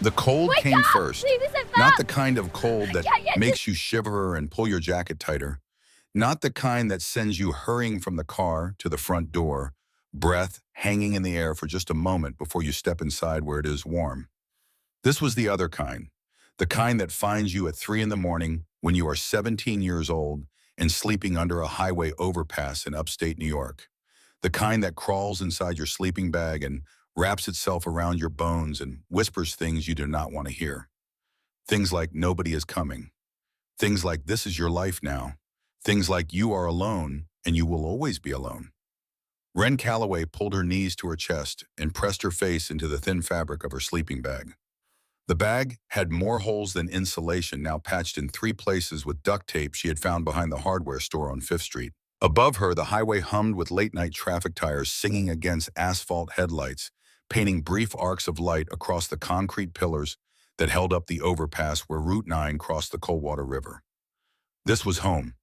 The cold Wake came up! first, Leave us at not the that! kind of cold I that can't get to... makes you shiver and pull your jacket tighter, not the kind that sends you hurrying from the car to the front door, breath hanging in the air for just a moment before you step inside where it is warm. This was the kind that finds you at 3 in the morning when you are 17 years old and sleeping under a highway overpass in upstate New York. The kind that crawls inside your sleeping bag and wraps itself around your bones and whispers things you do not want to hear. Things like nobody is coming. Things like this is your life now. Things like you are alone and you will always be alone. Wren Calloway pulled her knees to her chest and pressed her face into the thin fabric of her sleeping bag. The bag had more holes than insulation, now patched in 3 places with duct tape she had found behind the hardware store on 5th Street. Above her, the highway hummed with late-night traffic tires singing against asphalt headlights, painting brief arcs of light across the concrete pillars that held up the overpass where Route 9 crossed the Coldwater River. This was home.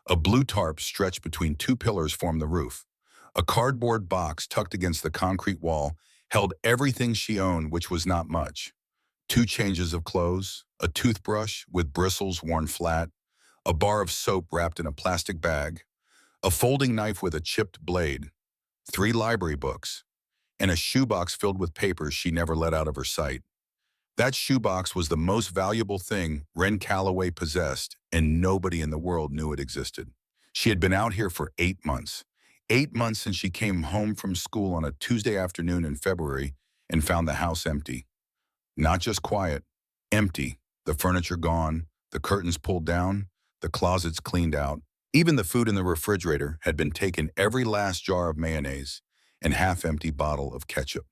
A blue tarp stretched between 2 pillars formed the roof. A cardboard box tucked against the concrete wall held everything she owned, which was not much. 2 changes of clothes, a toothbrush with bristles worn flat, a bar of soap wrapped in a plastic bag, a folding knife with a chipped blade, 3 library books, and a shoebox filled with papers she never let out of her sight. That shoebox was the most valuable thing Wren Calloway possessed, and nobody in the world knew it existed. She had been out here for 8 months. 8 months since she came home from school on a Tuesday afternoon in February and found the house empty. Not just quiet, empty. The furniture gone, the curtains pulled down, the closets cleaned out. Even the food in the refrigerator had been taken, every last jar of mayonnaise and half-empty bottle of ketchup.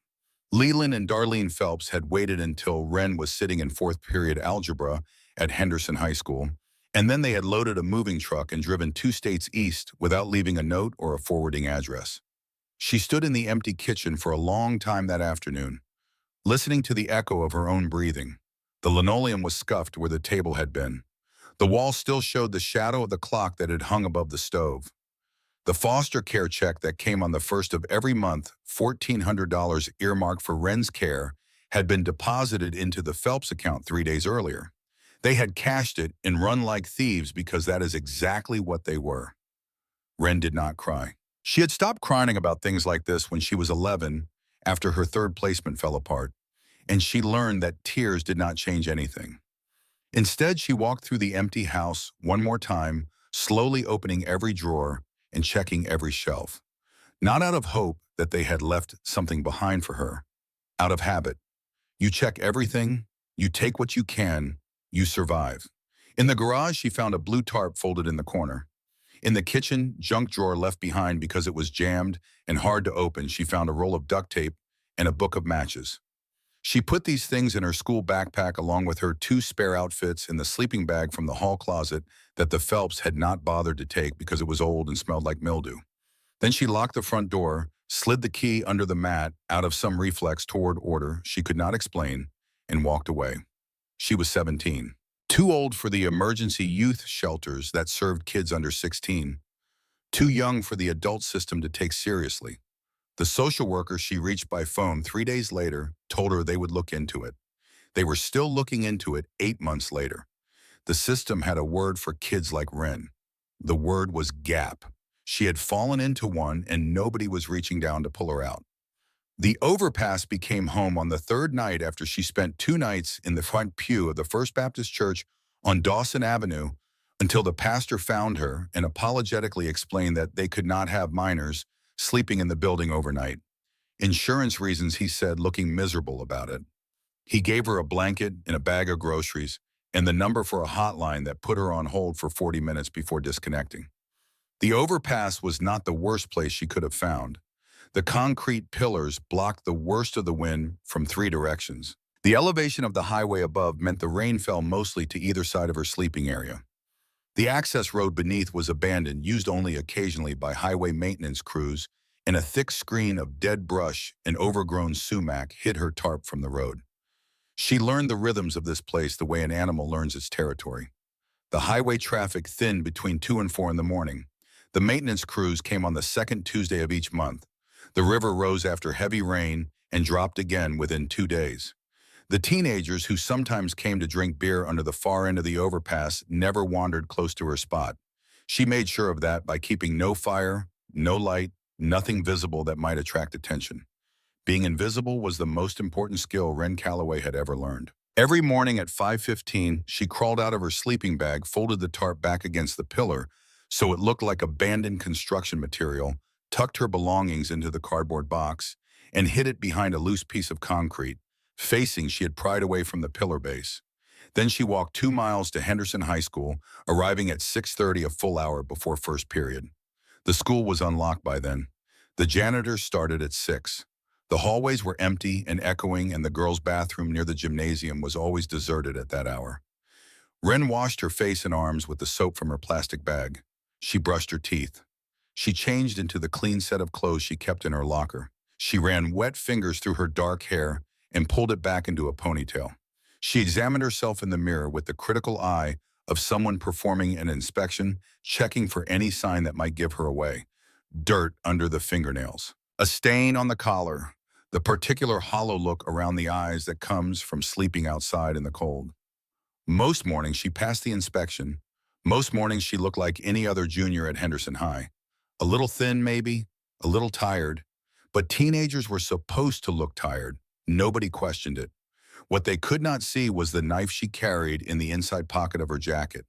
Leland and Darlene Phelps had waited until Wren was sitting in 4th period algebra at Henderson High School, and then they had loaded a moving truck and driven 2 states east without leaving a note or a forwarding address. She stood in the empty kitchen for a long time that afternoon, listening to the echo of her own breathing. The linoleum was scuffed where the table had been. The wall still showed the shadow of the clock that had hung above the stove. The foster care check that came on the 1st of every month, $1,400 earmarked for Wren's care, had been deposited into the Phelps account 3 days earlier. They had cashed it and run like thieves because that is exactly what they were. Wren did not cry. She had stopped crying about things like this when she was 11 after her 3rd placement fell apart, and she learned that tears did not change anything. Instead, she walked through the empty house one more time, slowly opening every drawer and checking every shelf. Not out of hope that they had left something behind for her. Out of habit. You check everything, you take what you can, you survive. In the garage, she found a blue tarp folded in the corner. In the kitchen, junk drawer left behind because it was jammed and hard to open, she found a roll of duct tape and a book of matches. She put these things in her school backpack along with her 2 spare outfits in the sleeping bag from the hall closet that the Phelps had not bothered to take because it was old and smelled like mildew. Then she locked the front door, slid the key under the mat out of some reflex toward order she could not explain, and walked away. She was 17. Too old for the emergency youth shelters that served kids under 16. Too young for the adult system to take seriously. The social worker she reached by phone 3 days later told her they would look into it. They were still looking into it 8 months later. The system had a word for kids like Wren. The word was gap. She had fallen into one and nobody was reaching down to pull her out. The overpass became home on the 3rd night after she spent 2 nights in the front pew of the First Baptist Church on Dawson Avenue until the pastor found her and apologetically explained that they could not have minors sleeping in the building overnight. Insurance reasons, he said, looking miserable about it. He gave her a blanket and a bag of groceries and the number for a hotline that put her on hold for 40 minutes before disconnecting. The overpass was not the worst place she could have found. The concrete pillars blocked the worst of the wind from 3 directions. The elevation of the highway above meant the rain fell mostly to either side of her sleeping area. The access road beneath was abandoned, used only occasionally by highway maintenance crews, and a thick screen of dead brush and overgrown sumac hid her tarp from the road. She learned the rhythms of this place the way an animal learns its territory. The highway traffic thinned between 2 and 4 in the morning. The maintenance crews came on the 2nd Tuesday of each month. The river rose after heavy rain and dropped again within 2 days. The teenagers who sometimes came to drink beer under the far end of the overpass never wandered close to her spot. She made sure of that by keeping no fire, no light, nothing visible that might attract attention. Being invisible was the most important skill Wren Calloway had ever learned. Every morning at 5:15, she crawled out of her sleeping bag, folded the tarp back against the pillar so it looked like abandoned construction material, tucked her belongings into the cardboard box, and hid it behind a loose piece of concrete, facing she had pried away from the pillar base. Then she walked 2 miles to Henderson High School, arriving at 6:30, a full hour before first period. The school was unlocked by then. The janitors started at 6. The hallways were empty and echoing, and the girls' bathroom near the gymnasium was always deserted at that hour. Wren washed her face and arms with the soap from her plastic bag. She brushed her teeth. She changed into the clean set of clothes she kept in her locker. She ran wet fingers through her dark hair and pulled it back into a ponytail. She examined herself in the mirror with the critical eye of someone performing an inspection, checking for any sign that might give her away. Dirt under the fingernails, a stain on the collar, the particular hollow look around the eyes that comes from sleeping outside in the cold. Most mornings she passed the inspection. Most mornings she looked like any other junior at Henderson High. A little thin maybe, a little tired, but teenagers were supposed to look tired. Nobody questioned it. What they could not see was the knife she carried in the inside pocket of her jacket.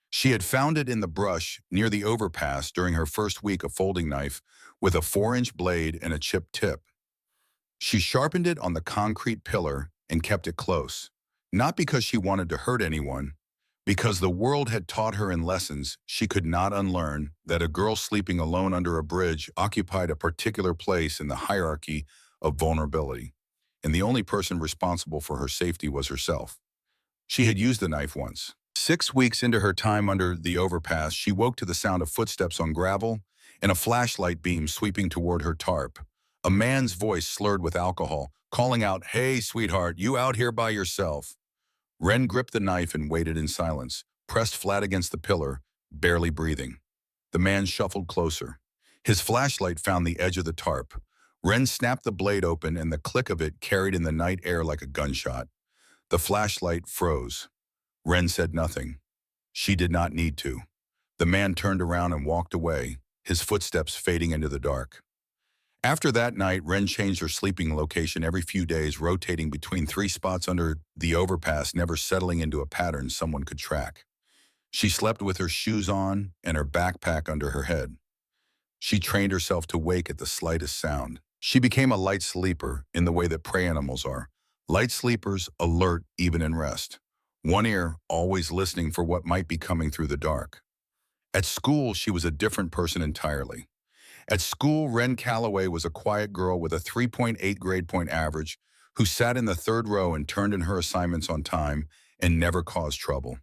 She had found it in the brush near the overpass during her first week, a folding knife with a 4-inch blade and a chipped tip. She sharpened it on the concrete pillar and kept it close, not because she wanted to hurt anyone, because the world had taught her in lessons she could not unlearn that a girl sleeping alone under a bridge occupied a particular place in the hierarchy of vulnerability, and the only person responsible for her safety was herself. She had used the knife once. 6 weeks into her time under the overpass, she woke to the sound of footsteps on gravel and a flashlight beam sweeping toward her tarp. A man's voice slurred with alcohol, calling out, "Hey, sweetheart, you out here by yourself?" Wren gripped the knife and waited in silence, pressed flat against the pillar, barely breathing. The man shuffled closer. His flashlight found the edge of the tarp. Wren snapped the blade open, and the click of it carried in the night air like a gunshot. The flashlight froze. Wren said nothing. She did not need to. The man turned around and walked away, his footsteps fading into the dark. After that night, Wren changed her sleeping location every few days, rotating between 3 spots under the overpass, never settling into a pattern someone could track. She slept with her shoes on and her backpack under her head. She trained herself to wake at the slightest sound. She became a light sleeper in the way that prey animals are. Light sleepers, alert even in rest. One ear always listening for what might be coming through the dark. At school, she was a different person entirely. At school, Wren Calloway was a quiet girl with a 3.8 grade point average who sat in the third row and turned in her assignments on time and never caused trouble.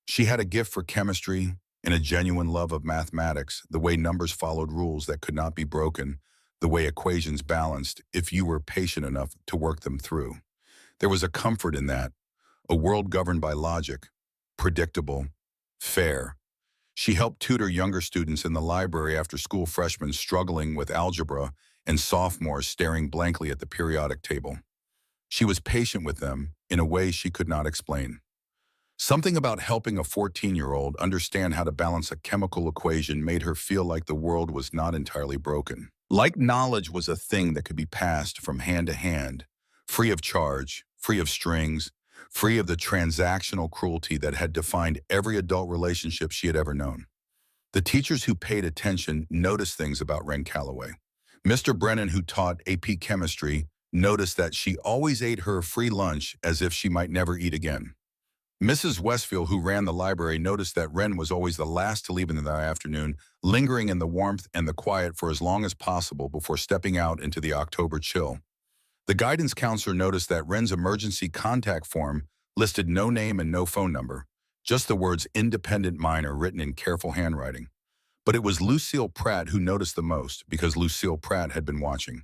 She had a gift for chemistry and a genuine love of mathematics, the way numbers followed rules that could not be broken, the way equations balanced if you were patient enough to work them through. There was a comfort in that, a world governed by logic, predictable, fair. She helped tutor younger students in the library after school, freshmen struggling with algebra and sophomores staring blankly at the periodic table. She was patient with them in a way she could not explain. Something about helping a 14-year-old understand how to balance a chemical equation made her feel like the world was not entirely broken. Like knowledge was a thing that could be passed from hand to hand, free of charge, free of strings, free of the transactional cruelty that had defined every adult relationship she had ever known. The teachers who paid attention noticed things about Wren Calloway. Mr. Brennan, who taught AP chemistry, noticed that she always ate her free lunch as if she might never eat again. Mrs. Westfield, who ran the library, noticed that Wren was always the last to leave in the afternoon, lingering in the warmth and the quiet for as long as possible before stepping out into the October chill. The guidance counselor noticed that Wren's emergency contact form listed no name and no phone number, just the words "independent minor" written in careful handwriting. But it was Lucille Pratt who noticed the most, because Lucille Pratt had been watching.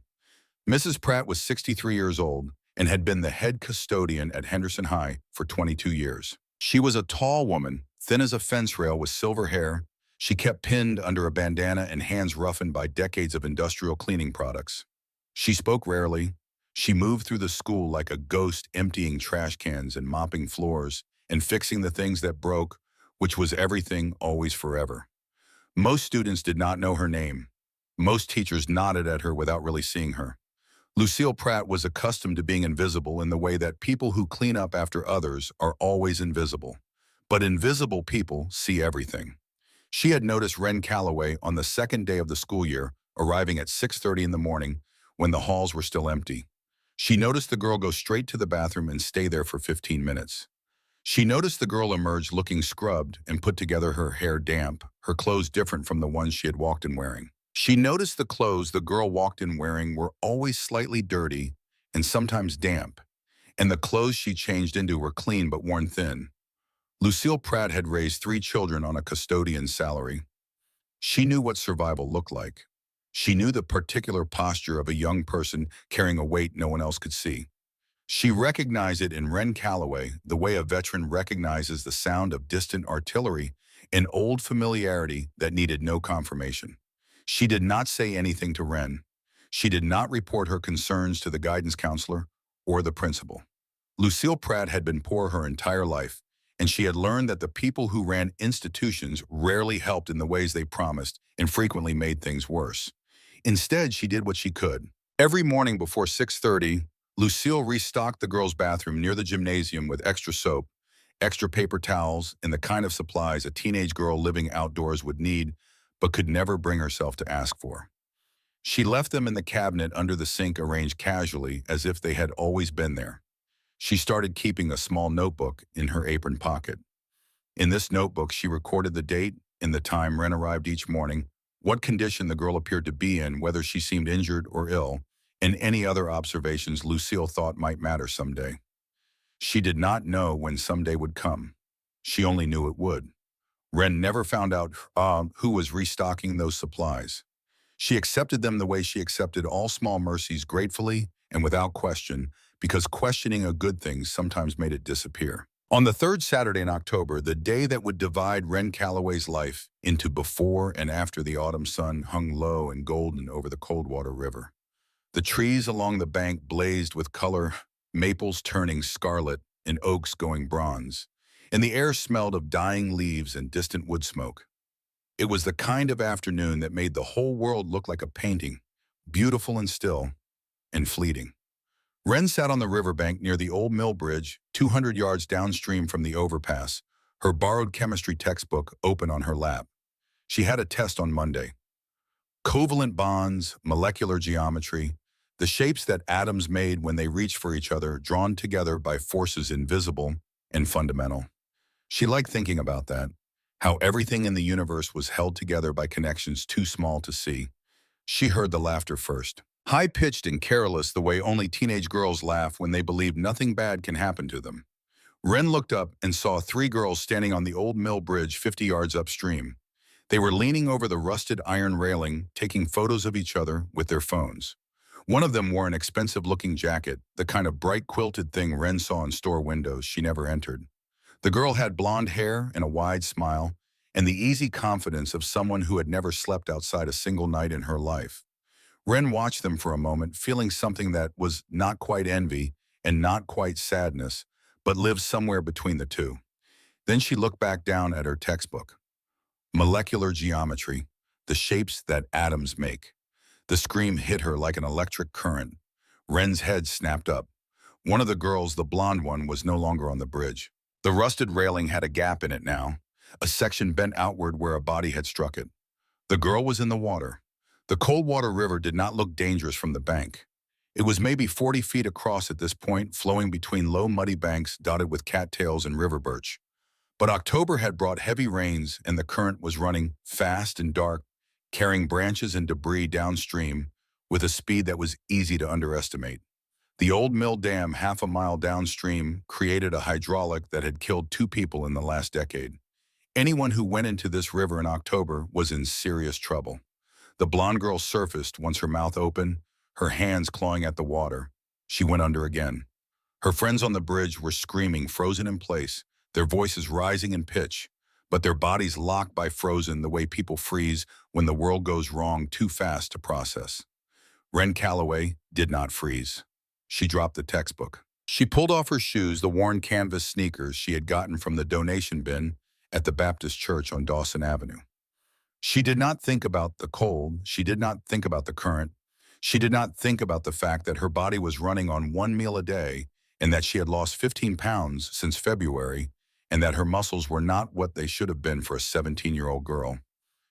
Mrs. Pratt was 63 years old and had been the head custodian at Henderson High for 22 years. She was a tall woman, thin as a fence rail with silver hair. She kept pinned under a bandana and hands roughened by decades of industrial cleaning products. She spoke rarely. She moved through the school like a ghost, emptying trash cans and mopping floors and fixing the things that broke, which was everything, always, forever. Most students did not know her name. Most teachers nodded at her without really seeing her. Lucille Pratt was accustomed to being invisible in the way that people who clean up after others are always invisible. But invisible people see everything. She had noticed Wren Calloway on the second day of the school year, arriving at 6:30 in the morning when the halls were still empty. She noticed the girl go straight to the bathroom and stay there for 15 minutes. She noticed the girl emerge looking scrubbed and put together, her hair damp, her clothes different from the ones she had walked in wearing. She noticed the clothes the girl walked in wearing were always slightly dirty and sometimes damp, and the clothes she changed into were clean but worn thin. Lucille Pratt had raised 3 children on a custodian's salary. She knew what survival looked like. She knew the particular posture of a young person carrying a weight no one else could see. She recognized it in Wren Calloway, the way a veteran recognizes the sound of distant artillery, an old familiarity that needed no confirmation. She did not say anything to Wren. She did not report her concerns to the guidance counselor or the principal. Lucille Pratt had been poor her entire life, and she had learned that the people who ran institutions rarely helped in the ways they promised and frequently made things worse. Instead, she did what she could. Every morning before 6:30, Lucille restocked the girls' bathroom near the gymnasium with extra soap, extra paper towels, and the kind of supplies a teenage girl living outdoors would need but could never bring herself to ask for. She left them in the cabinet under the sink, arranged casually as if they had always been there. She started keeping a small notebook in her apron pocket. In this notebook, she recorded the date and the time Wren arrived each morning, what condition the girl appeared to be in, whether she seemed injured or ill, and any other observations Lucille thought might matter someday. She did not know when someday would come. She only knew it would. Wren never found out who was restocking those supplies. She accepted them the way she accepted all small mercies, gratefully and without question, because questioning a good thing sometimes made it disappear. On the third Saturday in October, the day that would divide Wren Calloway's life into before and after, the autumn sun hung low and golden over the Coldwater River. The trees along the bank blazed with color, maples turning scarlet and oaks going bronze, and the air smelled of dying leaves and distant wood smoke. It was the kind of afternoon that made the whole world look like a painting, beautiful and still, and fleeting. Wren sat on the riverbank near the old mill bridge, 200 yards downstream from the overpass, her borrowed chemistry textbook open on her lap. She had a test on Monday. Covalent bonds, molecular geometry, the shapes that atoms made when they reached for each other, drawn together by forces invisible and fundamental. She liked thinking about that, how everything in the universe was held together by connections too small to see. She heard the laughter first. High-pitched and careless, the way only teenage girls laugh when they believe nothing bad can happen to them. Wren looked up and saw 3 girls standing on the old mill bridge 50 yards upstream. They were leaning over the rusted iron railing, taking photos of each other with their phones. One of them wore an expensive-looking jacket, the kind of bright quilted thing Wren saw in store windows she never entered. The girl had blonde hair and a wide smile, and the easy confidence of someone who had never slept outside a single night in her life. Wren watched them for a moment, feeling something that was not quite envy and not quite sadness, but lived somewhere between the two. Then she looked back down at her textbook. Molecular geometry, the shapes that atoms make. The scream hit her like an electric current. Wren's head snapped up. One of the girls, the blonde one, was no longer on the bridge. The rusted railing had a gap in it now, a section bent outward where a body had struck it. The girl was in the water. The Coldwater River did not look dangerous from the bank. It was maybe 40 feet across at this point, flowing between low muddy banks dotted with cattails and river birch. But October had brought heavy rains, and the current was running fast and dark, carrying branches and debris downstream with a speed that was easy to underestimate. The old mill dam half a mile downstream created a hydraulic that had killed 2 people in the last decade. Anyone who went into this river in October was in serious trouble. The blonde girl surfaced once her mouth opened, her hands clawing at the water. She went under again. Her friends on the bridge were screaming, frozen in place, their voices rising in pitch, but their bodies locked by frozen, the way people freeze when the world goes wrong too fast to process. Wren Calloway did not freeze. She dropped the textbook. She pulled off her shoes, the worn canvas sneakers she had gotten from the donation bin at the Baptist church on Dawson Avenue. She did not think about the cold. She did not think about the current. She did not think about the fact that her body was running on one meal a day and that she had lost 15 pounds since February and that her muscles were not what they should have been for a 17-year-old girl.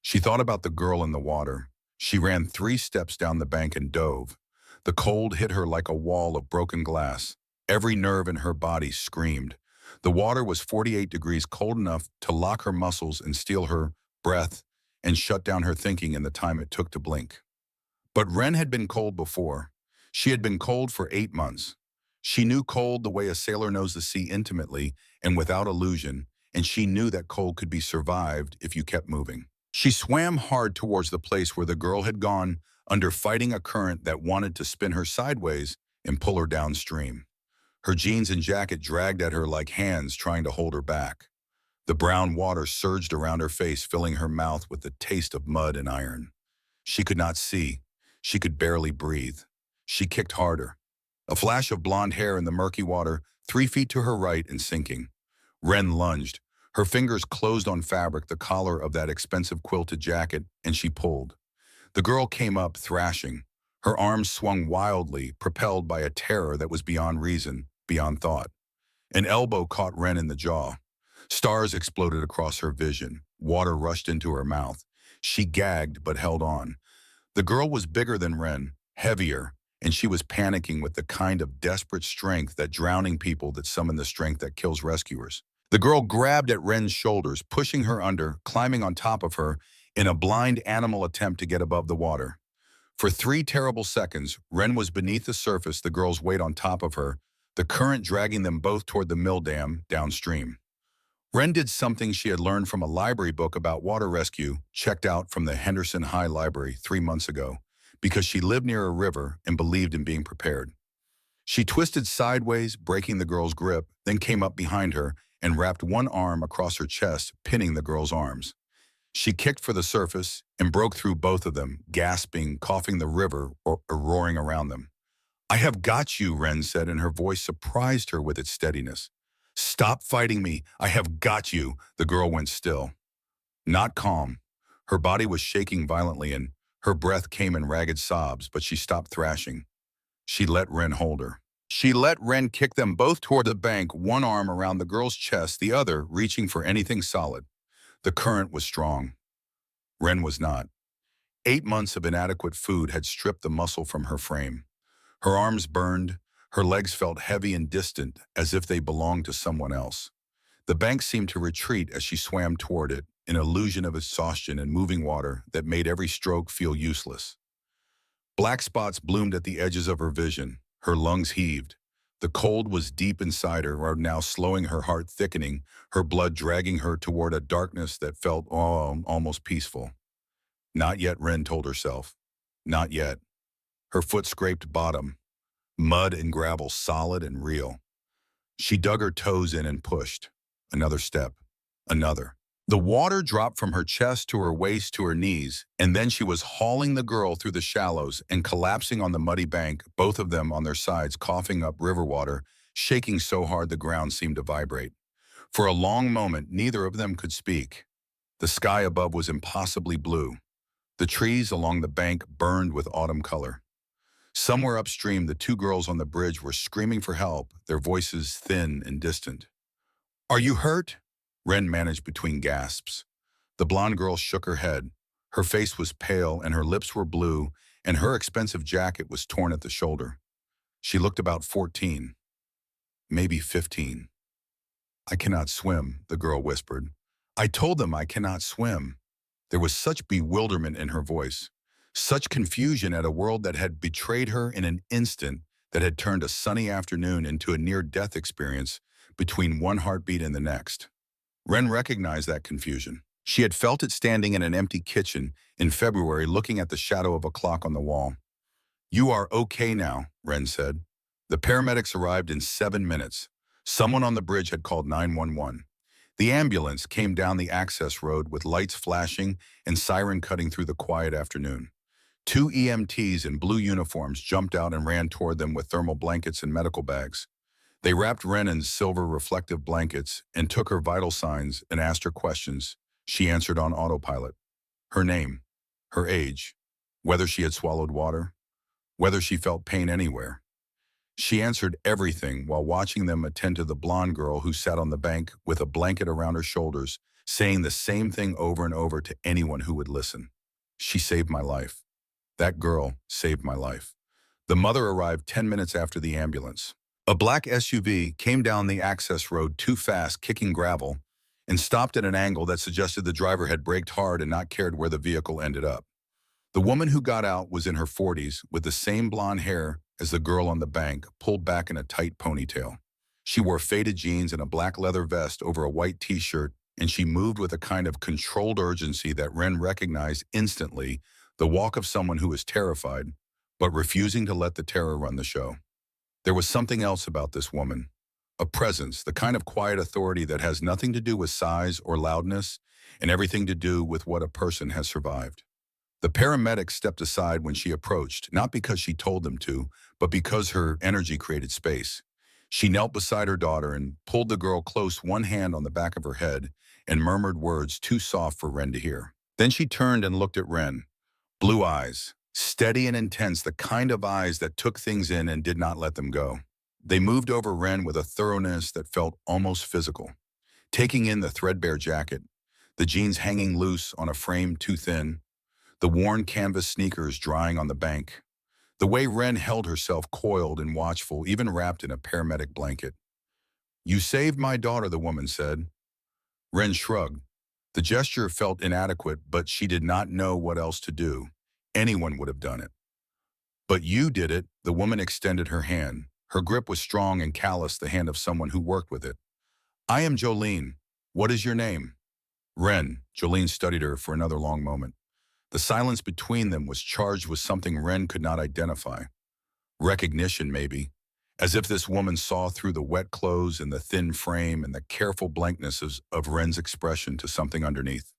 She thought about the girl in the water. She ran 3 steps down the bank and dove. The cold hit her like a wall of broken glass. Every nerve in her body screamed. The water was 48 degrees cold enough to lock her muscles and steal her breath and shut down her thinking in the time it took to blink. But Wren had been cold before. She had been cold for 8 months. She knew cold the way a sailor knows the sea intimately and without illusion, and she knew that cold could be survived if you kept moving. She swam hard towards the place where the girl had gone under fighting a current that wanted to spin her sideways and pull her downstream. Her jeans and jacket dragged at her like hands trying to hold her back. The brown water surged around her face, filling her mouth with the taste of mud and iron. She could not see. She could barely breathe. She kicked harder. A flash of blonde hair in the murky water, 3 feet to her right and sinking. Wren lunged. Her fingers closed on fabric, the collar of that expensive quilted jacket, and she pulled. The girl came up, thrashing. Her arms swung wildly, propelled by a terror that was beyond reason, beyond thought. An elbow caught Wren in the jaw. Stars exploded across her vision. Water rushed into her mouth. She gagged but held on. The girl was bigger than Wren, heavier, and she was panicking with the kind of desperate strength that drowning people that summon the strength that kills rescuers. The girl grabbed at Wren's shoulders, pushing her under, climbing on top of her, in a blind animal attempt to get above the water. For 3 terrible seconds, Wren was beneath the surface, the girl's weight on top of her, the current dragging them both toward the mill dam downstream. Wren did something she had learned from a library book about water rescue, checked out from the Henderson High Library 3 months ago, because she lived near a river and believed in being prepared. She twisted sideways, breaking the girl's grip, then came up behind her and wrapped one arm across her chest, pinning the girl's arms. She kicked for the surface and broke through both of them, gasping, coughing the river or roaring around them. "I have got you," Wren said, and her voice surprised her with its steadiness. "Stop fighting me. I have got you." The girl went still. Not calm. Her body was shaking violently and her breath came in ragged sobs, but she stopped thrashing. She let Wren hold her. She let Wren kick them both toward the bank, one arm around the girl's chest, the other reaching for anything solid. The current was strong. Wren was not. 8 months of inadequate food had stripped the muscle from her frame. Her arms burned. Her legs felt heavy and distant, as if they belonged to someone else. The bank seemed to retreat as she swam toward it, an illusion of exhaustion and moving water that made every stroke feel useless. Black spots bloomed at the edges of her vision. Her lungs heaved. The cold was deep inside her, now slowing her heart, thickening, her blood dragging her toward a darkness that felt almost peaceful. Not yet, Wren told herself. Not yet. Her foot scraped bottom. Mud and gravel, solid and real. She dug her toes in and pushed. Another step. Another. The water dropped from her chest to her waist to her knees, and then she was hauling the girl through the shallows and collapsing on the muddy bank, both of them on their sides, coughing up river water, shaking so hard the ground seemed to vibrate. For a long moment, neither of them could speak. The sky above was impossibly blue. The trees along the bank burned with autumn color. Somewhere upstream, the 2 girls on the bridge were screaming for help, their voices thin and distant. "Are you hurt?" Wren managed between gasps. The blonde girl shook her head. Her face was pale and her lips were blue, and her expensive jacket was torn at the shoulder. She looked about 14, maybe 15. "I cannot swim," the girl whispered. "I told them I cannot swim." There was such bewilderment in her voice, such confusion at a world that had betrayed her in an instant, that had turned a sunny afternoon into a near-death experience between one heartbeat and the next. Wren recognized that confusion. She had felt it standing in an empty kitchen in February, looking at the shadow of a clock on the wall. "You are okay now," Wren said. The paramedics arrived in 7 minutes. Someone on the bridge had called 911. The ambulance came down the access road with lights flashing and siren cutting through the quiet afternoon. Two EMTs in blue uniforms jumped out and ran toward them with thermal blankets and medical bags. They wrapped Wren in silver reflective blankets and took her vital signs and asked her questions. She answered on autopilot. Her name, her age, whether she had swallowed water, whether she felt pain anywhere. She answered everything while watching them attend to the blonde girl who sat on the bank with a blanket around her shoulders, saying the same thing over and over to anyone who would listen. She saved my life. That girl saved my life. The mother arrived 10 minutes after the ambulance. A black SUV came down the access road too fast, kicking gravel, and stopped at an angle that suggested the driver had braked hard and not cared where the vehicle ended up. The woman who got out was in her 40s, with the same blonde hair as the girl on the bank, pulled back in a tight ponytail. She wore faded jeans and a black leather vest over a white t-shirt, and she moved with a kind of controlled urgency that Wren recognized instantly, the walk of someone who is terrified, but refusing to let the terror run the show. There was something else about this woman, a presence, the kind of quiet authority that has nothing to do with size or loudness, and everything to do with what a person has survived. The paramedics stepped aside when she approached, not because she told them to, but because her energy created space. She knelt beside her daughter and pulled the girl close, one hand on the back of her head, and murmured words too soft for Wren to hear. Then she turned and looked at Wren. Blue eyes, steady and intense, the kind of eyes that took things in and did not let them go. They moved over Wren with a thoroughness that felt almost physical, taking in the threadbare jacket, the jeans hanging loose on a frame too thin, the worn canvas sneakers drying on the bank, the way Wren held herself coiled and watchful, even wrapped in a paramedic blanket. "You saved my daughter," the woman said. Wren shrugged. The gesture felt inadequate, but she did not know what else to do. Anyone would have done it. "But you did it," the woman extended her hand. Her grip was strong and callous, the hand of someone who worked with it. "I am Jolene. What is your name?" "Wren." Jolene studied her for another long moment. The silence between them was charged with something Wren could not identify. Recognition, maybe. As if this woman saw through the wet clothes and the thin frame and the careful blankness of Wren's expression to something underneath.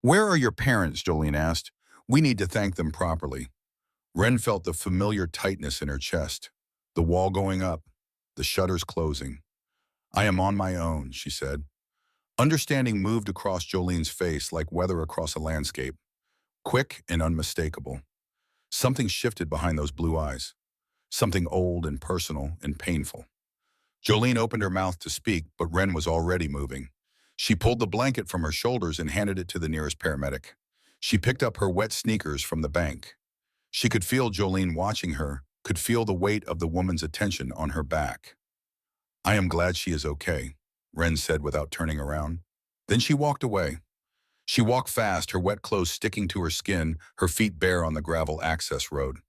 "Where are your parents?" Jolene asked. "We need to thank them properly." Wren felt the familiar tightness in her chest, the wall going up, the shutters closing. "I am on my own," she said. Understanding moved across Jolene's face like weather across a landscape, quick and unmistakable. Something shifted behind those blue eyes, something old and personal and painful. Jolene opened her mouth to speak, but Wren was already moving. She pulled the blanket from her shoulders and handed it to the nearest paramedic. She picked up her wet sneakers from the bank. She could feel Jolene watching her, could feel the weight of the woman's attention on her back. "I am glad she is okay," Wren said without turning around. Then she walked away. She walked fast, her wet clothes sticking to her skin, her feet bare on the gravel access road.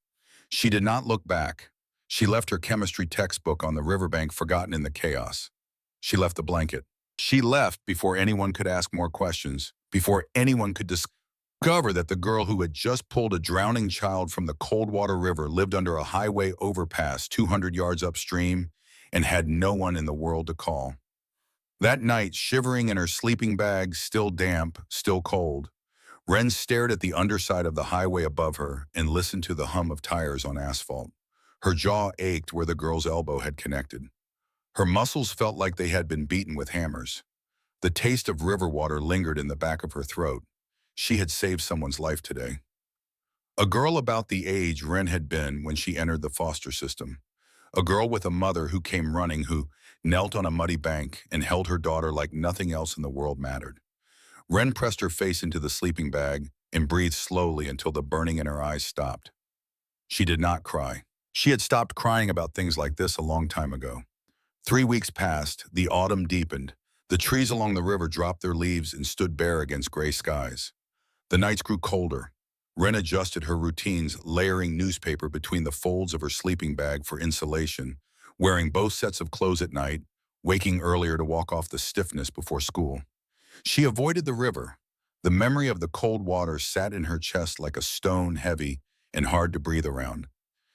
She did not look back. She left her chemistry textbook on the riverbank, forgotten in the chaos. She left the blanket. She left before anyone could ask more questions, before anyone could discover that the girl who had just pulled a drowning child from the Coldwater River lived under a highway overpass 200 yards upstream and had no one in the world to call. That night, shivering in her sleeping bag, still damp, still cold, Wren stared at the underside of the highway above her and listened to the hum of tires on asphalt. Her jaw ached where the girl's elbow had connected. Her muscles felt like they had been beaten with hammers. The taste of river water lingered in the back of her throat. She had saved someone's life today. A girl about the age Wren had been when she entered the foster system. A girl with a mother who came running, who knelt on a muddy bank and held her daughter like nothing else in the world mattered. Wren pressed her face into the sleeping bag and breathed slowly until the burning in her eyes stopped. She did not cry. She had stopped crying about things like this a long time ago. 3 weeks passed, the autumn deepened. The trees along the river dropped their leaves and stood bare against gray skies. The nights grew colder. Wren adjusted her routines, layering newspaper between the folds of her sleeping bag for insulation, wearing both sets of clothes at night, waking earlier to walk off the stiffness before school. She avoided the river. The memory of the cold water sat in her chest like a stone, heavy and hard to breathe around.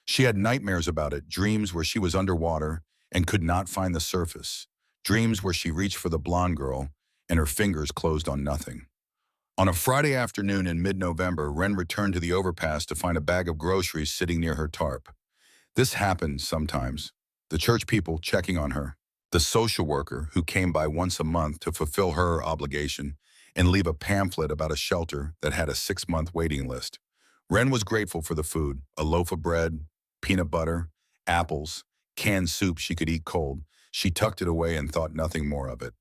She had nightmares about it, dreams where she was underwater and could not find the surface, dreams where she reached for the blonde girl and her fingers closed on nothing. On a Friday afternoon in mid-November, Wren returned to the overpass to find a bag of groceries sitting near her tarp. This happens sometimes. The church people checking on her. The social worker who came by once a month to fulfill her obligation and leave a pamphlet about a shelter that had a 6-month waiting list. Wren was grateful for the food, a loaf of bread, peanut butter, apples, canned soup she could eat cold. She tucked it away and thought nothing more of it.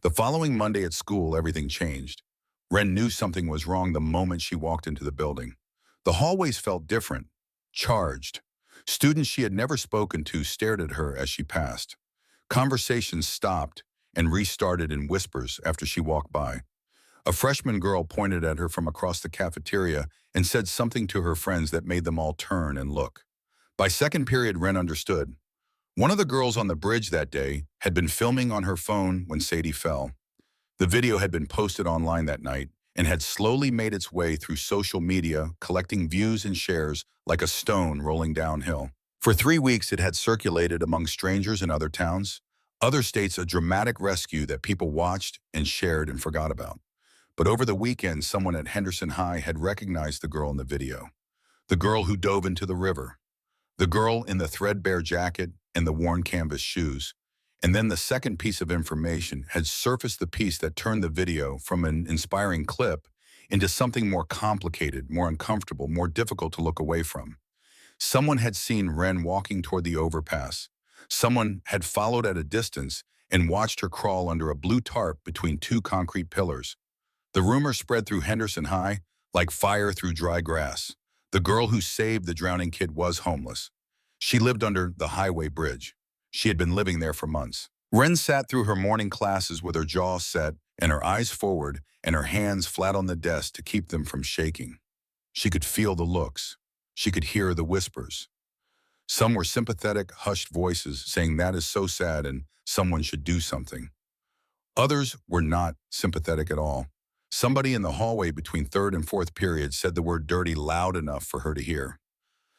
The following Monday at school, everything changed. Wren knew something was wrong the moment she walked into the building. The hallways felt different, charged. Students she had never spoken to stared at her as she passed. Conversations stopped and restarted in whispers after she walked by. A freshman girl pointed at her from across the cafeteria and said something to her friends that made them all turn and look. By second period, Wren understood. One of the girls on the bridge that day had been filming on her phone when Sadie fell. The video had been posted online that night and had slowly made its way through social media, collecting views and shares like a stone rolling downhill. For 3 weeks, it had circulated among strangers in other towns, other states, a dramatic rescue that people watched and shared and forgot about. But over the weekend, someone at Henderson High had recognized the girl in the video. The girl who dove into the river. The girl in the threadbare jacket and the worn canvas shoes. And then the second piece of information had surfaced, the piece that turned the video from an inspiring clip into something more complicated, more uncomfortable, more difficult to look away from. Someone had seen Wren walking toward the overpass. Someone had followed at a distance and watched her crawl under a blue tarp between two concrete pillars. The rumor spread through Henderson High like fire through dry grass. The girl who saved the drowning kid was homeless. She lived under the highway bridge. She had been living there for months. Wren sat through her morning classes with her jaw set and her eyes forward and her hands flat on the desk to keep them from shaking. She could feel the looks. She could hear the whispers. Some were sympathetic, hushed voices saying that is so sad and someone should do something. Others were not sympathetic at all. Somebody in the hallway between third and fourth period said the word dirty loud enough for her to hear.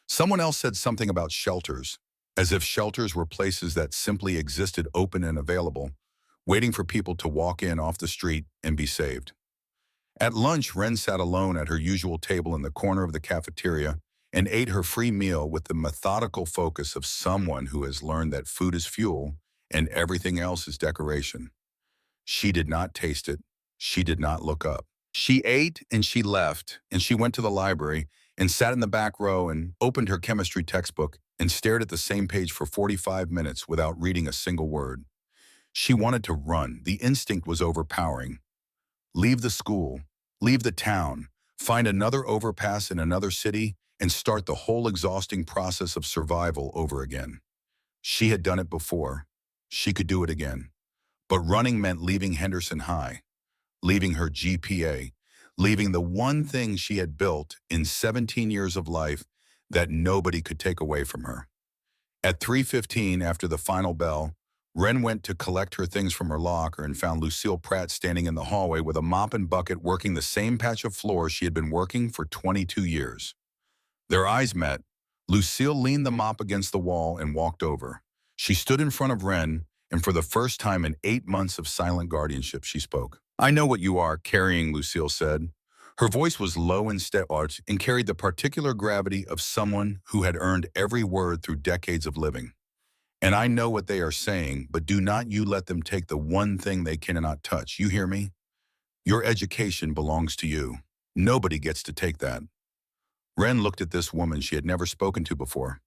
Someone else said something about shelters, as if shelters were places that simply existed, open and available, waiting for people to walk in off the street and be saved. At lunch, Wren sat alone at her usual table in the corner of the cafeteria and ate her free meal with the methodical focus of someone who has learned that food is fuel and everything else is decoration. She did not taste it. She did not look up. She ate and she left, and she went to the library and sat in the back row and opened her chemistry textbook and stared at the same page for 45 minutes without reading a single word. She wanted to run. The instinct was overpowering. Leave the school, leave the town, find another overpass in another city, and start the whole exhausting process of survival over again. She had done it before. She could do it again. But running meant leaving Henderson High, leaving her GPA, leaving the one thing she had built in 17 years of life that nobody could take away from her. At 3:15, after the final bell, Wren went to collect her things from her locker and found Lucille Pratt standing in the hallway with a mop and bucket working the same patch of floor she had been working for 22 years. Their eyes met. Lucille leaned the mop against the wall and walked over. She stood in front of Wren, and for the first time in 8 months of silent guardianship, she spoke. "I know what you are carrying," Lucille said. Her voice was low and steady and carried the particular gravity of someone who had earned every word through decades of living. "And I know what they are saying, but do not you let them take the one thing they cannot touch. You hear me? Your education belongs to you. Nobody gets to take that." Wren looked at this woman she had never spoken to before.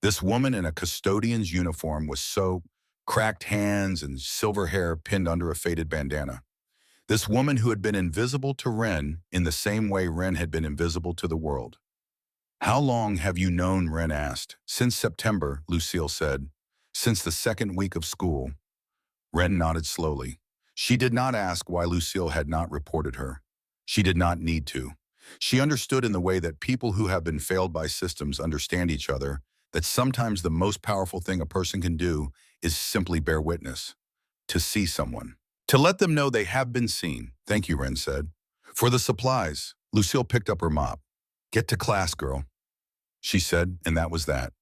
This woman in a custodian's uniform with soap, cracked hands, and silver hair pinned under a faded bandana. This woman who had been invisible to Wren in the same way Wren had been invisible to the world. "How long have you known?" Wren asked. "Since September," Lucille said. "Since the second week of school." Wren nodded slowly. She did not ask why Lucille had not reported her. She did not need to. She understood in the way that people who have been failed by systems understand each other, that sometimes the most powerful thing a person can do is simply bear witness, to see someone, to let them know they have been seen. "Thank you," Wren said. "For the supplies." Lucille picked up her mop. "Get to class, girl," she said, and that was that.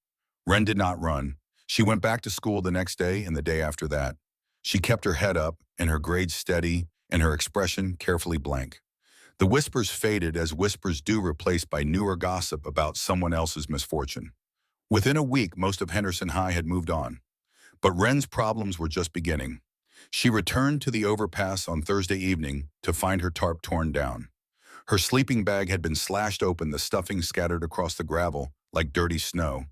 Wren did not run. She went back to school the next day and the day after that. She kept her head up and her grades steady and her expression carefully blank. The whispers faded as whispers do, replaced by newer gossip about someone else's misfortune. Within a week, most of Henderson High had moved on. But Wren's problems were just beginning. She returned to the overpass on Thursday evening to find her tarp torn down. Her sleeping bag had been slashed open, the stuffing scattered across the gravel like dirty snow.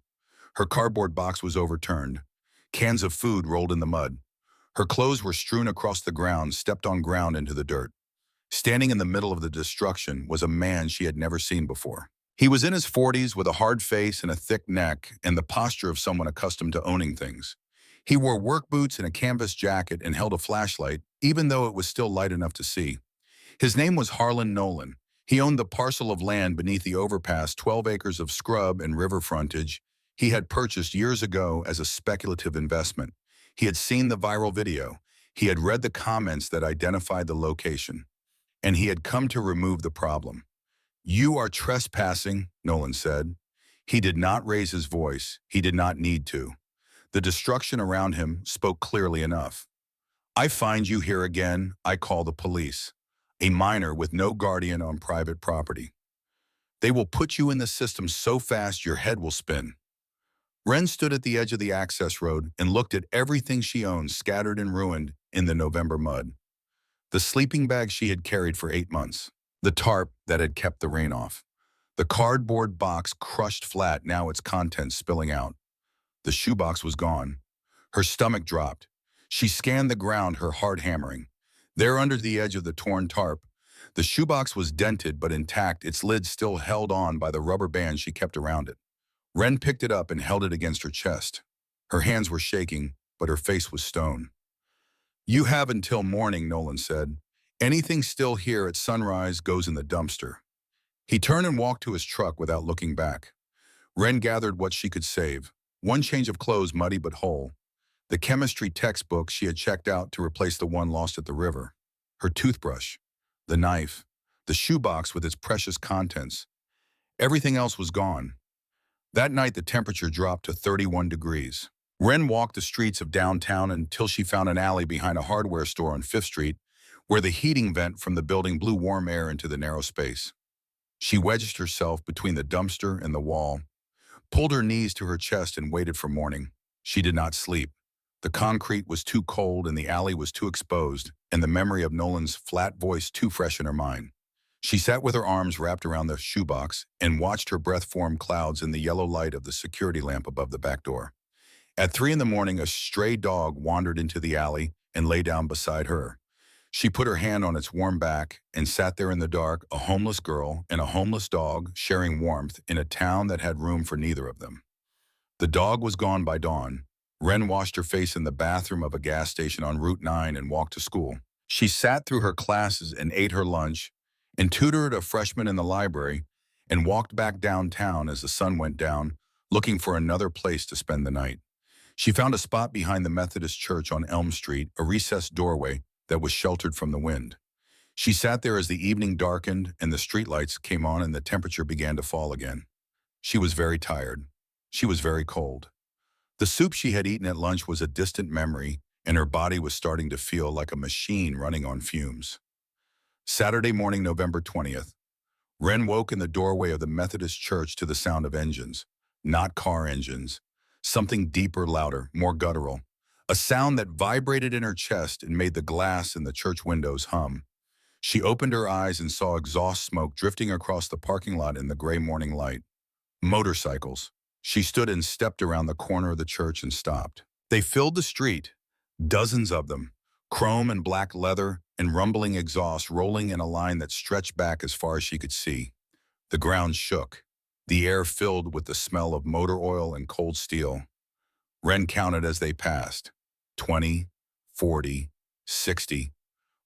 Her cardboard box was overturned. Cans of food rolled in the mud. Her clothes were strewn across the ground, stepped on ground into the dirt. Standing in the middle of the destruction was a man she had never seen before. He was in his 40s with a hard face and a thick neck and the posture of someone accustomed to owning things. He wore work boots and a canvas jacket and held a flashlight, even though it was still light enough to see. His name was Harlan Nolan. He owned the parcel of land beneath the overpass, 12 acres of scrub and river frontage he had purchased years ago as a speculative investment. He had seen the viral video. He had read the comments that identified the location. And he had come to remove the problem. "You are trespassing," Nolan said. He did not raise his voice. He did not need to. The destruction around him spoke clearly enough. "I find you here again, I call the police. A minor with no guardian on private property. They will put you in the system so fast your head will spin." Wren stood at the edge of the access road and looked at everything she owned scattered and ruined in the November mud. The sleeping bag she had carried for 8 months. The tarp that had kept the rain off. The cardboard box crushed flat, now its contents spilling out. The shoebox was gone. Her stomach dropped. She scanned the ground, her heart hammering. There under the edge of the torn tarp, the shoebox was dented but intact, its lid still held on by the rubber band she kept around it. Wren picked it up and held it against her chest. Her hands were shaking, but her face was stone. "You have until morning," Nolan said. "Anything still here at sunrise goes in the dumpster." He turned and walked to his truck without looking back. Wren gathered what she could save. One change of clothes, muddy but whole. The chemistry textbook she had checked out to replace the one lost at the river. Her toothbrush. The knife. The shoebox with its precious contents. Everything else was gone. That night the temperature dropped to 31 degrees. Wren walked the streets of downtown until she found an alley behind a hardware store on 5th Street, where the heating vent from the building blew warm air into the narrow space. She wedged herself between the dumpster and the wall, pulled her knees to her chest and waited for morning. She did not sleep. The concrete was too cold and the alley was too exposed, and the memory of Nolan's flat voice too fresh in her mind. She sat with her arms wrapped around the shoebox and watched her breath form clouds in the yellow light of the security lamp above the back door. At 3 in the morning, a stray dog wandered into the alley and lay down beside her. She put her hand on its warm back and sat there in the dark, a homeless girl and a homeless dog sharing warmth in a town that had room for neither of them. The dog was gone by dawn. Wren washed her face in the bathroom of a gas station on Route 9 and walked to school. She sat through her classes and ate her lunch and tutored a freshman in the library and walked back downtown as the sun went down, looking for another place to spend the night. She found a spot behind the Methodist Church on Elm Street, a recessed doorway that was sheltered from the wind. She sat there as the evening darkened and the streetlights came on and the temperature began to fall again. She was very tired. She was very cold. The soup she had eaten at lunch was a distant memory, and her body was starting to feel like a machine running on fumes. Saturday morning, November 20th. Wren woke in the doorway of the Methodist Church to the sound of engines, not car engines. Something deeper, louder, more guttural. A sound that vibrated in her chest and made the glass in the church windows hum. She opened her eyes and saw exhaust smoke drifting across the parking lot in the gray morning light. Motorcycles. She stood and stepped around the corner of the church and stopped. They filled the street, dozens of them, chrome and black leather and rumbling exhaust rolling in a line that stretched back as far as she could see. The ground shook, the air filled with the smell of motor oil and cold steel. Wren counted as they passed. 20, 40, 60.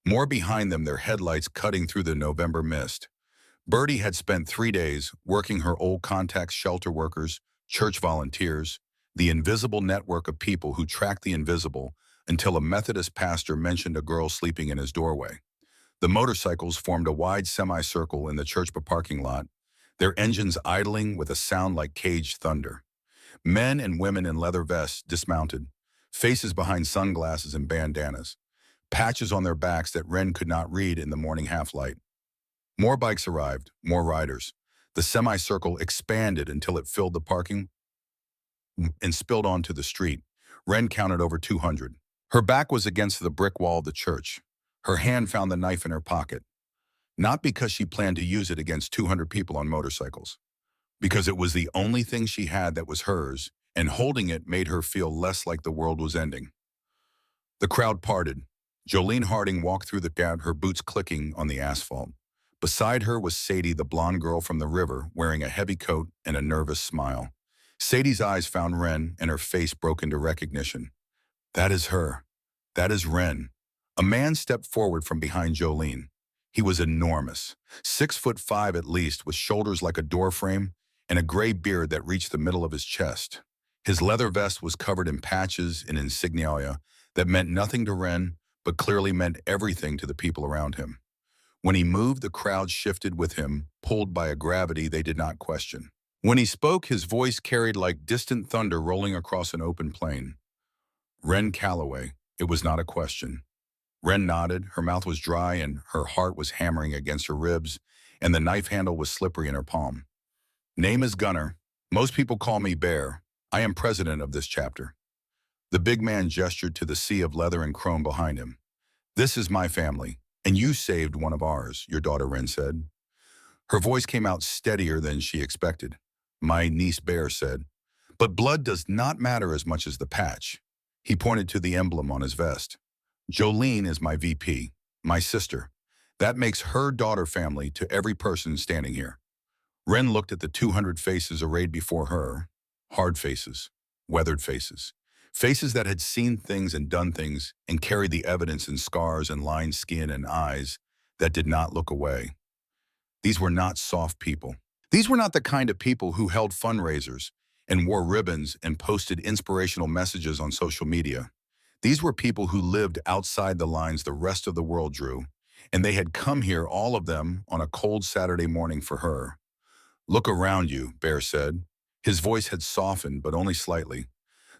More behind them, their headlights cutting through the November mist. Bertie had spent 3 days working her old contacts, shelter workers, church volunteers, the invisible network of people who tracked the invisible, until a Methodist pastor mentioned a girl sleeping in his doorway. The motorcycles formed a wide semicircle in the church parking lot, their engines idling with a sound like caged thunder. Men and women in leather vests dismounted, faces behind sunglasses and bandanas, patches on their backs that Wren could not read in the morning half-light. More bikes arrived, more riders. The semicircle expanded until it filled the parking and spilled onto the street. Wren counted over 200. Her back was against the brick wall of the church. Her hand found the knife in her pocket, not because she planned to use it against 200 people on motorcycles, because it was the only thing she had that was hers, and holding it made her feel less like the world was ending. The crowd parted. Jolene Harding walked through the crowd, her boots clicking on the asphalt. Beside her was Sadie, the blonde girl from the river, wearing a heavy coat and a nervous smile. Sadie's eyes found Wren, and her face broke into recognition. That is her. That is Wren. A man stepped forward from behind Jolene. He was enormous, 6'5" at least, with shoulders like a doorframe and a gray beard that reached the middle of his chest. His leather vest was covered in patches and insignia that meant nothing to Wren, but clearly meant everything to the people around him. When he moved, the crowd shifted with him, pulled by a gravity they did not question. When he spoke, his voice carried like distant thunder rolling across an open plain. Wren Calloway. It was not a question. Wren nodded. Her mouth was dry and her heart was hammering against her ribs, and the knife handle was slippery in her palm. Name is Gunner. Most people call me Bear. I am president of this chapter. The big man gestured to the sea of leather and chrome behind him. This is my family, and you saved one of ours, your daughter Wren said. Her voice came out steadier than she expected. My niece Bear said, but blood does not matter as much as the patch. He pointed to the emblem on his vest. Jolene is my VP, my sister. That makes her daughter family to every person standing here. Wren looked at the 200 faces arrayed before her. Hard faces, weathered faces. Faces that had seen things and done things and carried the evidence in scars and lined skin and eyes that did not look away. These were not soft people. These were not the kind of people who held fundraisers and wore ribbons and posted inspirational messages on social media. These were people who lived outside the lines the rest of the world drew, and they had come here, all of them, on a cold Saturday morning for her. Look around you, Bear said. His voice had softened, but only slightly.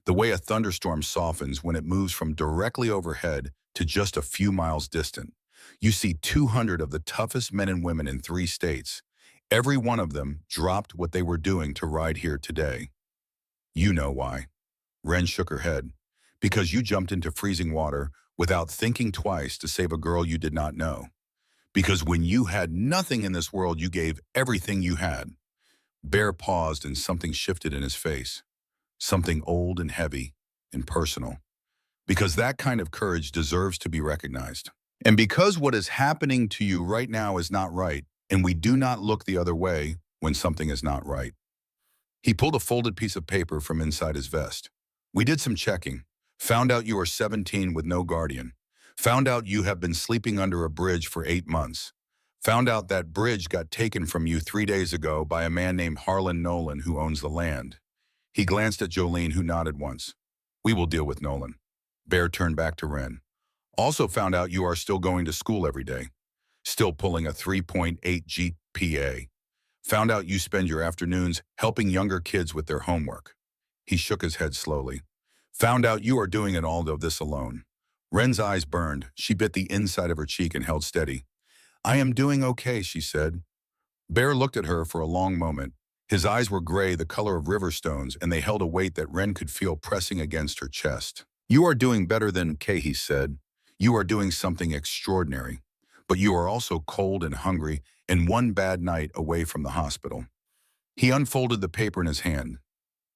The way a thunderstorm softens when it moves from directly overhead to just a few miles distant. You see 200 of the toughest men and women in 3 states. Every one of them dropped what they were doing to ride here today. You know why. Wren shook her head. Because you jumped into freezing water without thinking twice to save a girl you did not know. Because when you had nothing in this world, you gave everything you had. Bear paused and something shifted in his face. Something old and heavy and personal. Because that kind of courage deserves to be recognized. And because what is happening to you right now is not right, and we do not look the other way when something is not right. He pulled a folded piece of paper from inside his vest. We did some checking. Found out you are 17 with no guardian. Found out you have been sleeping under a bridge for 8 months. Found out that bridge got taken from you 3 days ago by a man named Harlan Nolan who owns the land. He glanced at Jolene, who nodded once. We will deal with Nolan. Bear turned back to Wren. Also found out you are still going to school every day. Still pulling a 3.8 GPA. Found out you spend your afternoons helping younger kids with their homework. He shook his head slowly. Found out you are doing it all of this alone. Wren's eyes burned. She bit the inside of her cheek and held steady. I am doing okay, she said. Bear looked at her for a long moment. His eyes were gray, the color of river stones, and they held a weight that Wren could feel pressing against her chest. You are doing better than okay, he said. You are doing something extraordinary. But you are also cold and hungry and one bad night away from the hospital. He unfolded the paper in his hand.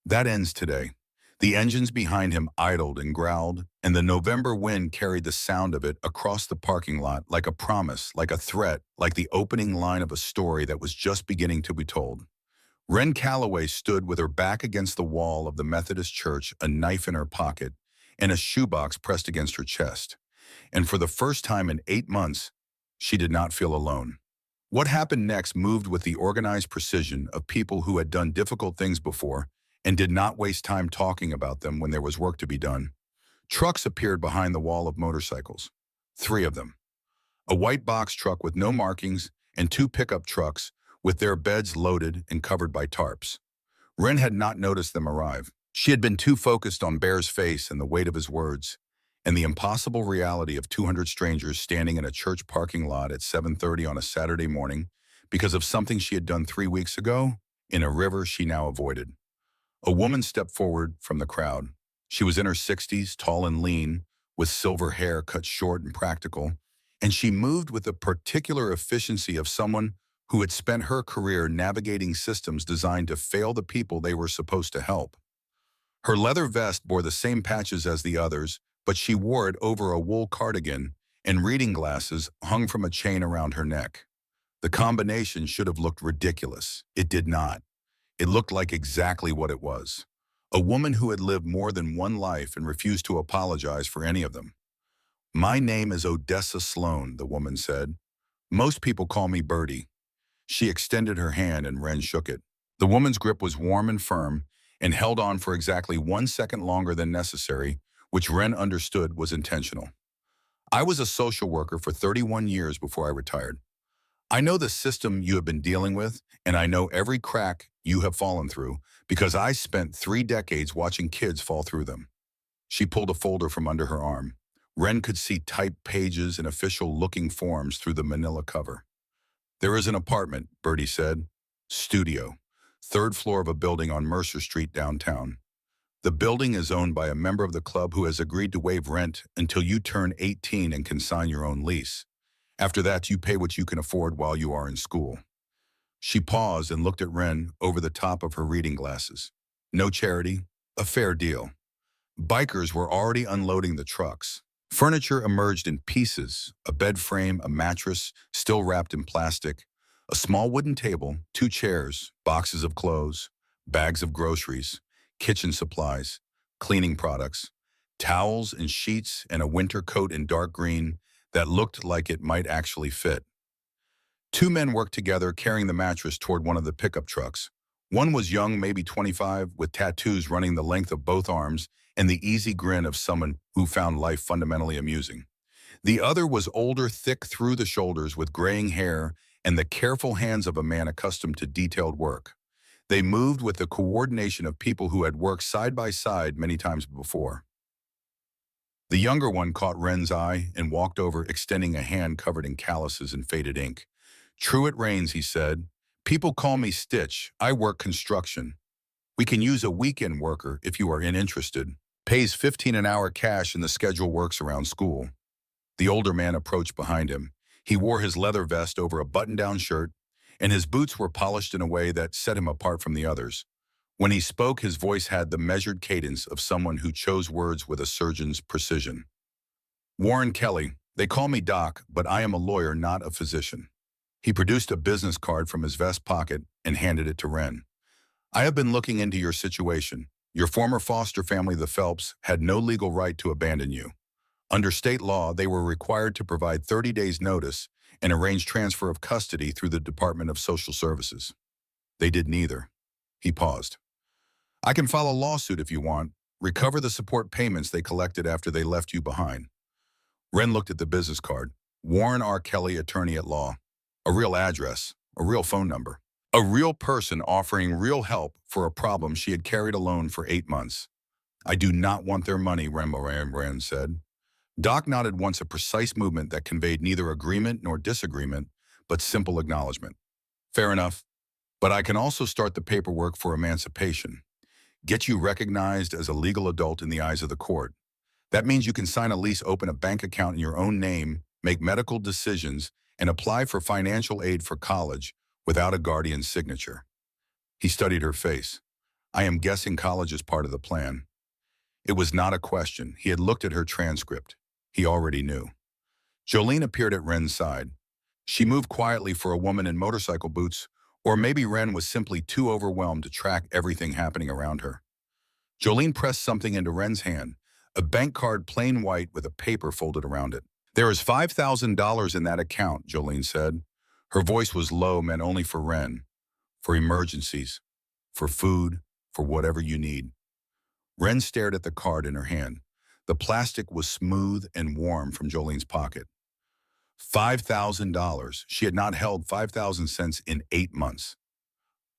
That ends today. The engines behind him idled and growled, and the November wind carried the sound of it across the parking lot like a promise, like a threat, like the opening line of a story that was just beginning to be told. Wren Calloway stood with her back against the wall of the Methodist church, a knife in her pocket, and a shoebox pressed against her chest. And for the first time in 8 months, she did not feel alone. What happened next moved with the organized precision of people who had done difficult things before and did not waste time talking about them when there was work to be done. Trucks appeared behind the wall of motorcycles. 3 of them. A white box truck with no markings and 2 pickup trucks with their beds loaded and covered by tarps. Wren had not noticed them arrive. She had been too focused on Bear's face and the weight of his words. and the impossible reality of 200 strangers standing in a church parking lot at 7:30 on a Saturday morning because of something she had done 3 weeks ago in a river she now avoided. A woman stepped forward from the crowd. She was in her 60s, tall and lean, with silver hair cut short and practical, and she moved with the particular efficiency of someone who had spent her career navigating systems designed to fail the people they were supposed to help. Her leather vest bore the same patches as the others, but she wore it over a wool cardigan, and reading glasses hung from a chain around her neck. The combination should have looked ridiculous. It did not. It looked like exactly what it was. A woman who had lived more than one life and refused to apologize for any of them. "My name is Odessa Sloan," the woman said. "Most people call me Birdie." She extended her hand and Wren shook it. The woman's grip was warm and firm and held on for exactly 1 second longer than necessary, which Wren understood was intentional. "I was a social worker for 31 years before I retired. I know the system you have been dealing with, and I know every crack you have fallen through because I spent 3 decades watching kids fall through them." She pulled a folder from under her arm. Wren could see typed pages and official-looking forms through the manila cover. "There is an apartment," Bertie said. "Studio. Third floor of a building on Mercer Street downtown. The building is owned by a member of the club who has agreed to waive rent until you turn 18 and can sign your own lease. After that, you pay what you can afford while you are in school." She paused and looked at Wren over the top of her reading glasses. No charity, a fair deal. Bikers were already unloading the trucks. Furniture emerged in pieces, a bed frame, a mattress, still wrapped in plastic, a small wooden table, 2 chairs, boxes of clothes, bags of groceries, kitchen supplies, cleaning products, towels and sheets, and a winter coat in dark green that looked like it might actually fit. 2 men worked together carrying the mattress toward one of the pickup trucks. One was young, maybe 25, with tattoos running the length of both arms and the easy grin of someone who found life fundamentally amusing. The other was older, thick through the shoulders with graying hair and the careful hands of a man accustomed to detailed work. They moved with the coordination of people who had worked side by side many times before. The younger one caught Wren's eye and walked over, extending a hand covered in calluses and faded ink. "True it rains," he said. "People call me Stitch. I work construction. We can use a weekend worker if you are interested. Pays 15 an hour cash and the schedule works around school." The older man approached behind him. He wore his leather vest over a button-down shirt, and his boots were polished in a way that set him apart from the others. When he spoke, his voice had the measured cadence of someone who chose words with a surgeon's precision. "Warren Kelly. They call me Doc, but I am a lawyer, not a physician." He produced a business card from his vest pocket and handed it to Wren. "I have been looking into your situation. Your former foster family, the Phelps, had no legal right to abandon you. Under state law, they were required to provide 30 days' notice and arrange transfer of custody through the Department of Social Services. They did neither." He paused. "I can file a lawsuit if you want, recover the support payments they collected after they left you behind." Wren looked at the business card. Warren R. Kelly, attorney at law. A real address, a real phone number. A real person offering real help for a problem she had carried alone for 8 months. "I do not want their money," Wren said. Doc nodded once, a precise movement that conveyed neither agreement nor disagreement, but simple acknowledgement. "Fair enough, but I can also start the paperwork for emancipation. Get you recognized as a legal adult in the eyes of the court. That means you can sign a lease, open a bank account in your own name, make medical decisions, and apply for financial aid for college without a guardian's signature." He studied her face. "I am guessing college is part of the plan." It was not a question. He had looked at her transcript. He already knew. Jolene appeared at Wren's side. She moved quietly for a woman in motorcycle boots, or maybe Wren was simply too overwhelmed to track everything happening around her. Jolene pressed something into Wren's hand, a bank card, plain white with a paper folded around it. "There is $5,000 in that account," Jolene said. Her voice was low, meant only for Wren. "For emergencies, for food, for whatever you need." Wren stared at the card in her hand. The plastic was smooth and warm from Jolene's pocket. $5,000. She had not held 5,000 cents in 8 months.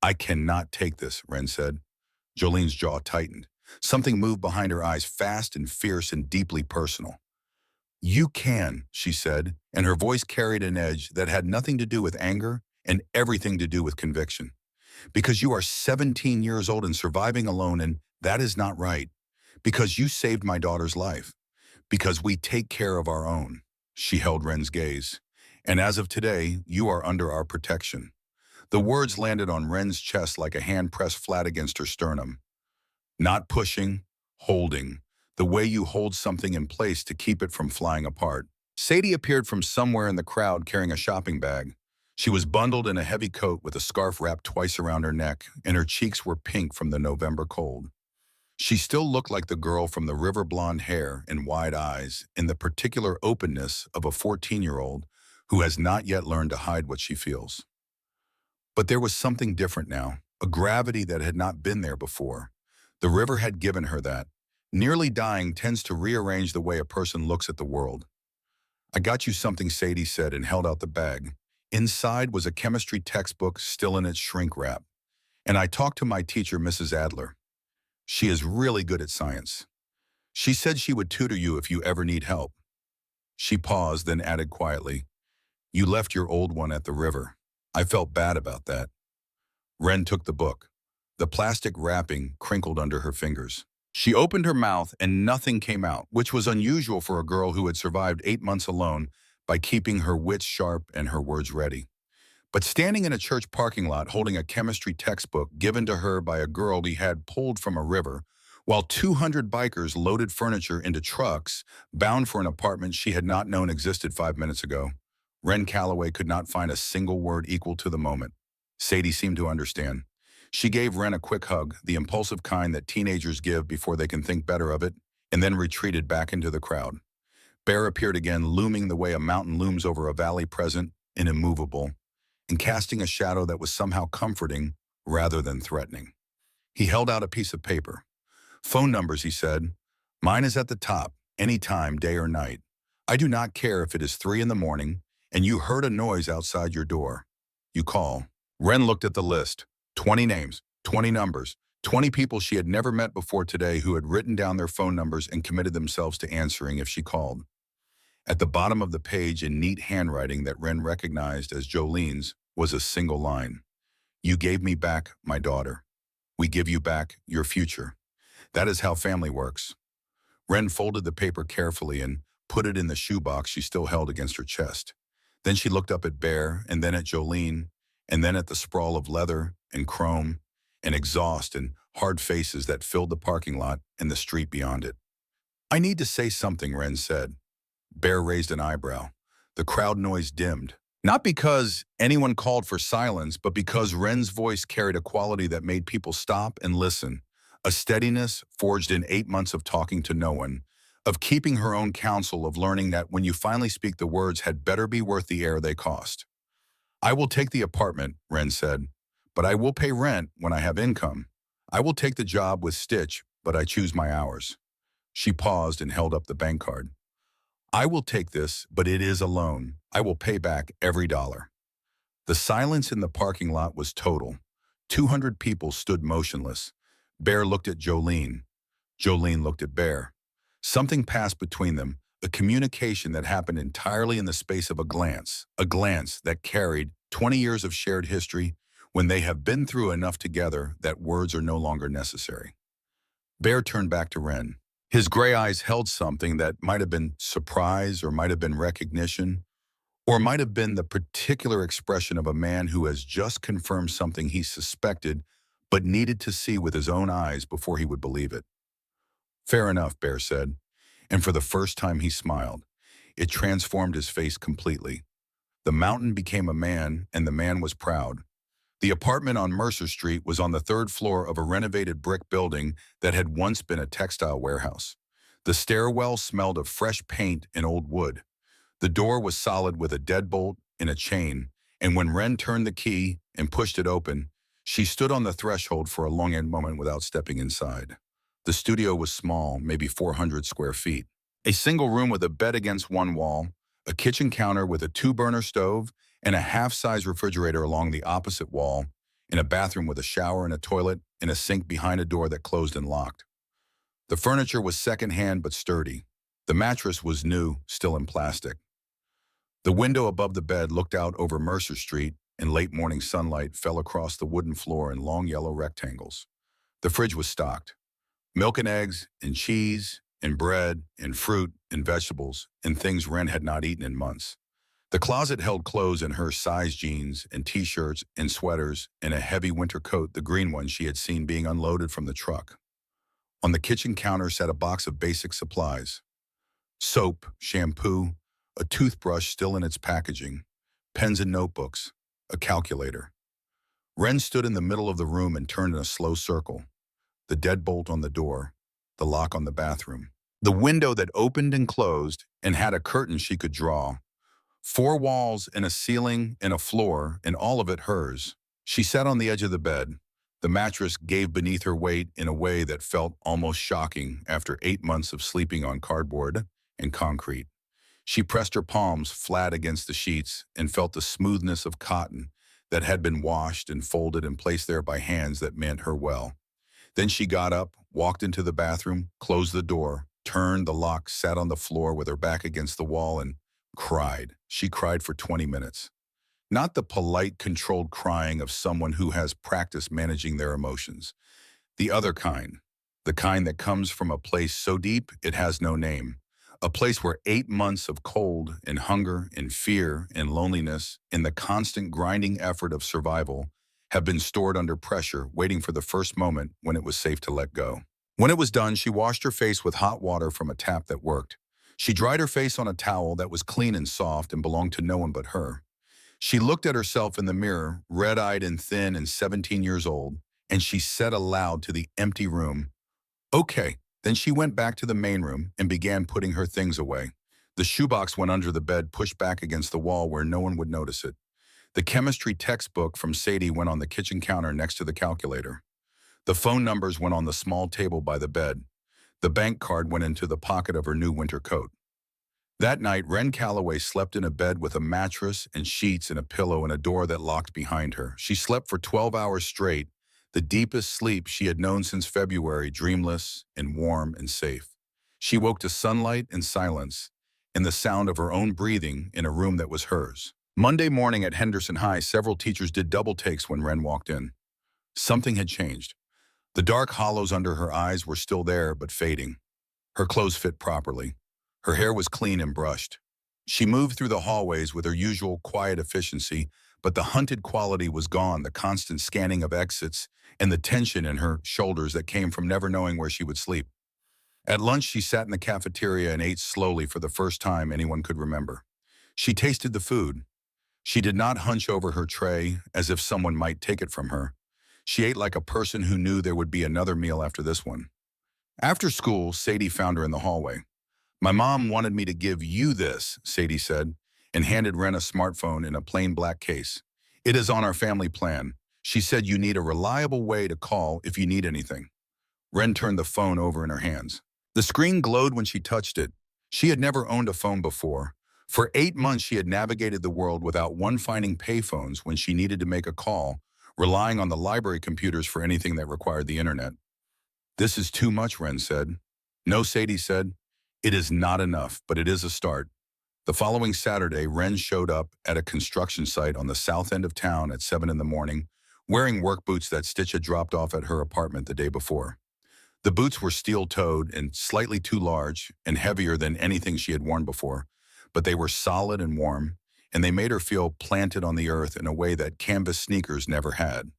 "I cannot take this," Wren said. Jolene's jaw tightened. Something moved behind her eyes, fast and fierce and deeply personal. "You can," she said, and her voice carried an edge that had nothing to do with anger and everything to do with conviction. "Because you are 17 years old and surviving alone, and that is not right. Because you saved my daughter's life. Because we take care of our own." She held Ren's gaze. "And as of today, you are under our protection." The words landed on Ren's chest like a hand pressed flat against her sternum. Not pushing, holding. The way you hold something in place to keep it from flying apart. Sadie appeared from somewhere in the crowd carrying a shopping bag. She was bundled in a heavy coat with a scarf wrapped twice around her neck, and her cheeks were pink from the November cold. She still looked like the girl from the river blonde hair and wide eyes, in the particular openness of a 14-year-old who has not yet learned to hide what she feels. But there was something different now, a gravity that had not been there before. The river had given her that. Nearly dying tends to rearrange the way a person looks at the world. "I got you something," Sadie said and held out the bag. Inside was a chemistry textbook still in its shrink wrap. "And I talked to my teacher, Mrs. Adler. She is really good at science. She said she would tutor you if you ever need help." She paused, then added quietly, "You left your old one at the river. I felt bad about that." Ren took the book. The plastic wrapping crinkled under her fingers. She opened her mouth and nothing came out, which was unusual for a girl who had survived 8 months alone by keeping her wits sharp and her words ready. But standing in a church parking lot holding a chemistry textbook given to her by a girl he had pulled from a river, while 200 bikers loaded furniture into trucks bound for an apartment she had not known existed 5 minutes ago, Ren Calloway could not find a single word equal to the moment. Sadie seemed to understand. She gave Ren a quick hug, the impulsive kind that teenagers give before they can think better of it, and then retreated back into the crowd. Bear appeared again, looming the way a mountain looms over a valley, present and immovable, and casting a shadow that was somehow comforting rather than threatening. He held out a piece of paper. "Phone numbers," he said. "Mine is at the top, any time, day or night. I do not care if it is 3 in the morning and you heard a noise outside your door. You call." Ren looked at the list. 20 names, 20 numbers, 20 people she had never met before today who had written down their phone numbers and committed themselves to answering if she called. At the bottom of the page, in neat handwriting that Ren recognized as Jolene's, was a single line. "You gave me back my daughter. We give you back your future." That is how family works. Ren folded the paper carefully and put it in the shoebox she still held against her chest. Then she looked up at Bear, and then at Jolene, and then at the sprawl of leather and chrome and exhaust and hard faces that filled the parking lot and the street beyond it. "I need to say something," Ren said. Bear raised an eyebrow. The crowd noise dimmed. Not because anyone called for silence, but because Ren's voice carried a quality that made people stop and listen. A steadiness forged in 8 months of talking to no one, of keeping her own counsel, of learning that when you finally speak, the words had better be worth the air they cost. "I will take the apartment," Ren said, "but I will pay rent when I have income. I will take the job with Stitch, but I choose my hours." She paused and held up the bank card. "I will take this, but it is a loan. I will pay back every dollar." The silence in the parking lot was total. 200 people stood motionless. Bear looked at Jolene. Jolene looked at Bear. Something passed between them, a communication that happened entirely in the space of a glance that carried 20 years of shared history when they have been through enough together that words are no longer necessary. Bear turned back to Ren. His gray eyes held something that might have been surprise or might have been recognition, or might have been the particular expression of a man who has just confirmed something he suspected but needed to see with his own eyes before he would believe it. "Fair enough," Bear said, and for the first time he smiled. It transformed his face completely. The mountain became a man, and the man was proud. The apartment on Mercer Street was on the 3rd floor of a renovated brick building that had once been a textile warehouse. The stairwell smelled of fresh paint and old wood. The door was solid with a deadbolt and a chain, and when Ren turned the key and pushed it open, she stood on the threshold for a long moment without stepping inside. The studio was small, maybe 400 square feet. A single room with a bed against one wall, a kitchen counter with a 2-burner stove, and a half-size refrigerator along the opposite wall, and a bathroom with a shower and a toilet and a sink behind a door that closed and locked. The furniture was secondhand but sturdy. The mattress was new, still in plastic. The window above the bed looked out over Mercer Street, and late morning sunlight fell across the wooden floor in long yellow rectangles. The fridge was stocked. Milk and eggs, and cheese, and bread, and fruit, and vegetables, and things Wren had not eaten in months. The closet held clothes in her size jeans, and t-shirts, and sweaters, and a heavy winter coat, the green one she had seen being unloaded from the truck. On the kitchen counter sat a box of basic supplies. Soap, shampoo, a toothbrush still in its packaging, pens and notebooks, a calculator. Wren stood in the middle of the room and turned in a slow circle. The deadbolt on the door, the lock on the bathroom. The window that opened and closed and had a curtain she could draw. 4 walls and a ceiling and a floor, and all of it hers. She sat on the edge of the bed. The mattress gave beneath her weight in a way that felt almost shocking after 8 months of sleeping on cardboard and concrete. She pressed her palms flat against the sheets and felt the smoothness of cotton that had been washed and folded and placed there by hands that meant her well. Then she got up, walked into the bathroom, closed the door, turned the lock, sat on the floor with her back against the wall, and cried. She cried for 20 minutes. Not the polite, controlled crying of someone who has practiced managing their emotions. The other kind. The kind that comes from a place so deep it has no name. A place where 8 months of cold and hunger and fear and loneliness and the constant grinding effort of survival have been stored under pressure, waiting for the first moment when it was safe to let go. When it was done, she washed her face with hot water from a tap that worked. She dried her face on a towel that was clean and soft and belonged to no one but her. She looked at herself in the mirror, red-eyed and thin and 17 years old, and she said aloud to the empty room, "Okay." Then she went back to the main room and began putting her things away. The shoebox went under the bed, pushed back against the wall where no one would notice it. The chemistry textbook from Sadie went on the kitchen counter next to the calculator. The phone numbers went on the small table by the bed. The bank card went into the pocket of her new winter coat. That night, Wren Calloway slept in a bed with a mattress and sheets and a pillow and a door that locked behind her. She slept for 12 hours straight, the deepest sleep she had known since February, dreamless and warm and safe. She woke to sunlight and silence, and the sound of her own breathing in a room that was hers. Monday morning at Henderson High, several teachers did double takes when Wren walked in. Something had changed. The dark hollows under her eyes were still there, but fading. Her clothes fit properly. Her hair was clean and brushed. She moved through the hallways with her usual quiet efficiency, but the hunted quality was gone, the constant scanning of exits and the tension in her shoulders that came from never knowing where she would sleep. At lunch, she sat in the cafeteria and ate slowly for the first time anyone could remember. She tasted the food. She did not hunch over her tray as if someone might take it from her. She ate like a person who knew there would be another meal after this one. After school, Sadie found her in the hallway. "My mom wanted me to give you this," Sadie said, and handed Wren a smartphone in a plain black case. "It is on our family plan. She said you need a reliable way to call if you need anything." Wren turned the phone over in her hands. The screen glowed when she touched it. She had never owned a phone before. For 8 months, she had navigated the world without one, finding payphones when she needed to make a call, relying on the library computers for anything that required the internet. "This is too much," Wren said. "No," Sadie said. "It is not enough, but it is a start." The following Saturday, Wren showed up at a construction site on the south end of town at 7 in the morning, wearing work boots that Stitch had dropped off at her apartment the day before. The boots were steel-toed and slightly too large and heavier than anything she had worn before, but they were solid and warm, and they made her feel planted on the earth in a way that canvas sneakers never had.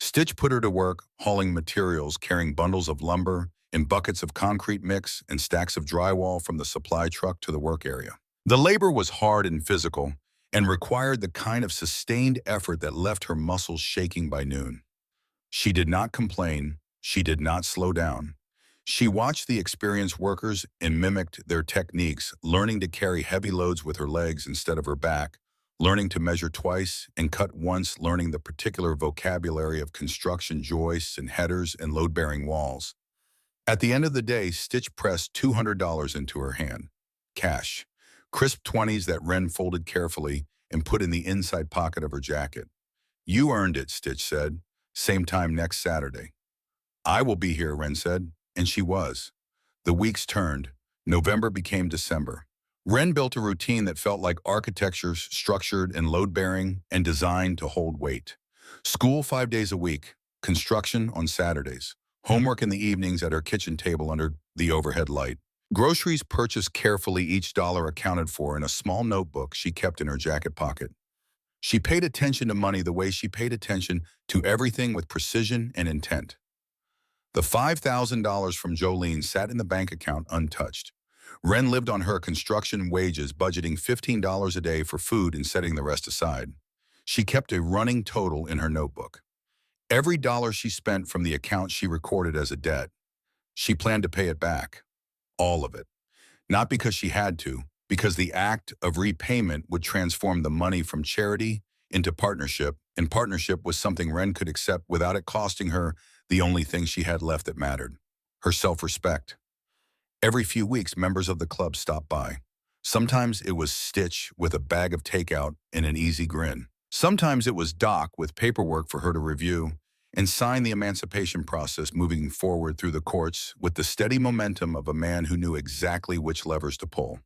Stitch put her to work hauling materials, carrying bundles of lumber and buckets of concrete mix and stacks of drywall from the supply truck to the work area. The labor was hard and physical and required the kind of sustained effort that left her muscles shaking by noon. She did not complain. She did not slow down. She watched the experienced workers and mimicked their techniques, learning to carry heavy loads with her legs instead of her back, learning to measure twice and cut once, learning the particular vocabulary of construction joists and headers and load-bearing walls. At the end of the day, Stitch pressed $200 into her hand. Cash. Crisp 20s that Wren folded carefully and put in the inside pocket of her jacket. "You earned it," Stitch said. "Same time next Saturday." "I will be here," Wren said, and she was. The weeks turned. November became December. Wren built a routine that felt like architecture, structured and load-bearing and designed to hold weight. School 5 days a week, construction on Saturdays, homework in the evenings at her kitchen table under the overhead light. Groceries purchased carefully, each dollar accounted for in a small notebook she kept in her jacket pocket. She paid attention to money the way she paid attention to everything, with precision and intent. The $5,000 from Jolene sat in the bank account untouched. Wren lived on her construction wages, budgeting $15 a day for food and setting the rest aside. She kept a running total in her notebook. Every dollar she spent from the account she recorded as a debt. She planned to pay it back. All of it. Not because she had to, because the act of repayment would transform the money from charity into partnership, and partnership was something Wren could accept without it costing her the only thing she had left that mattered: her self-respect. Every few weeks, members of the club stopped by. Sometimes it was Stitch with a bag of takeout and an easy grin. Sometimes it was Doc with paperwork for her to review and sign, the emancipation process moving forward through the courts with the steady momentum of a man who knew exactly which levers to pull.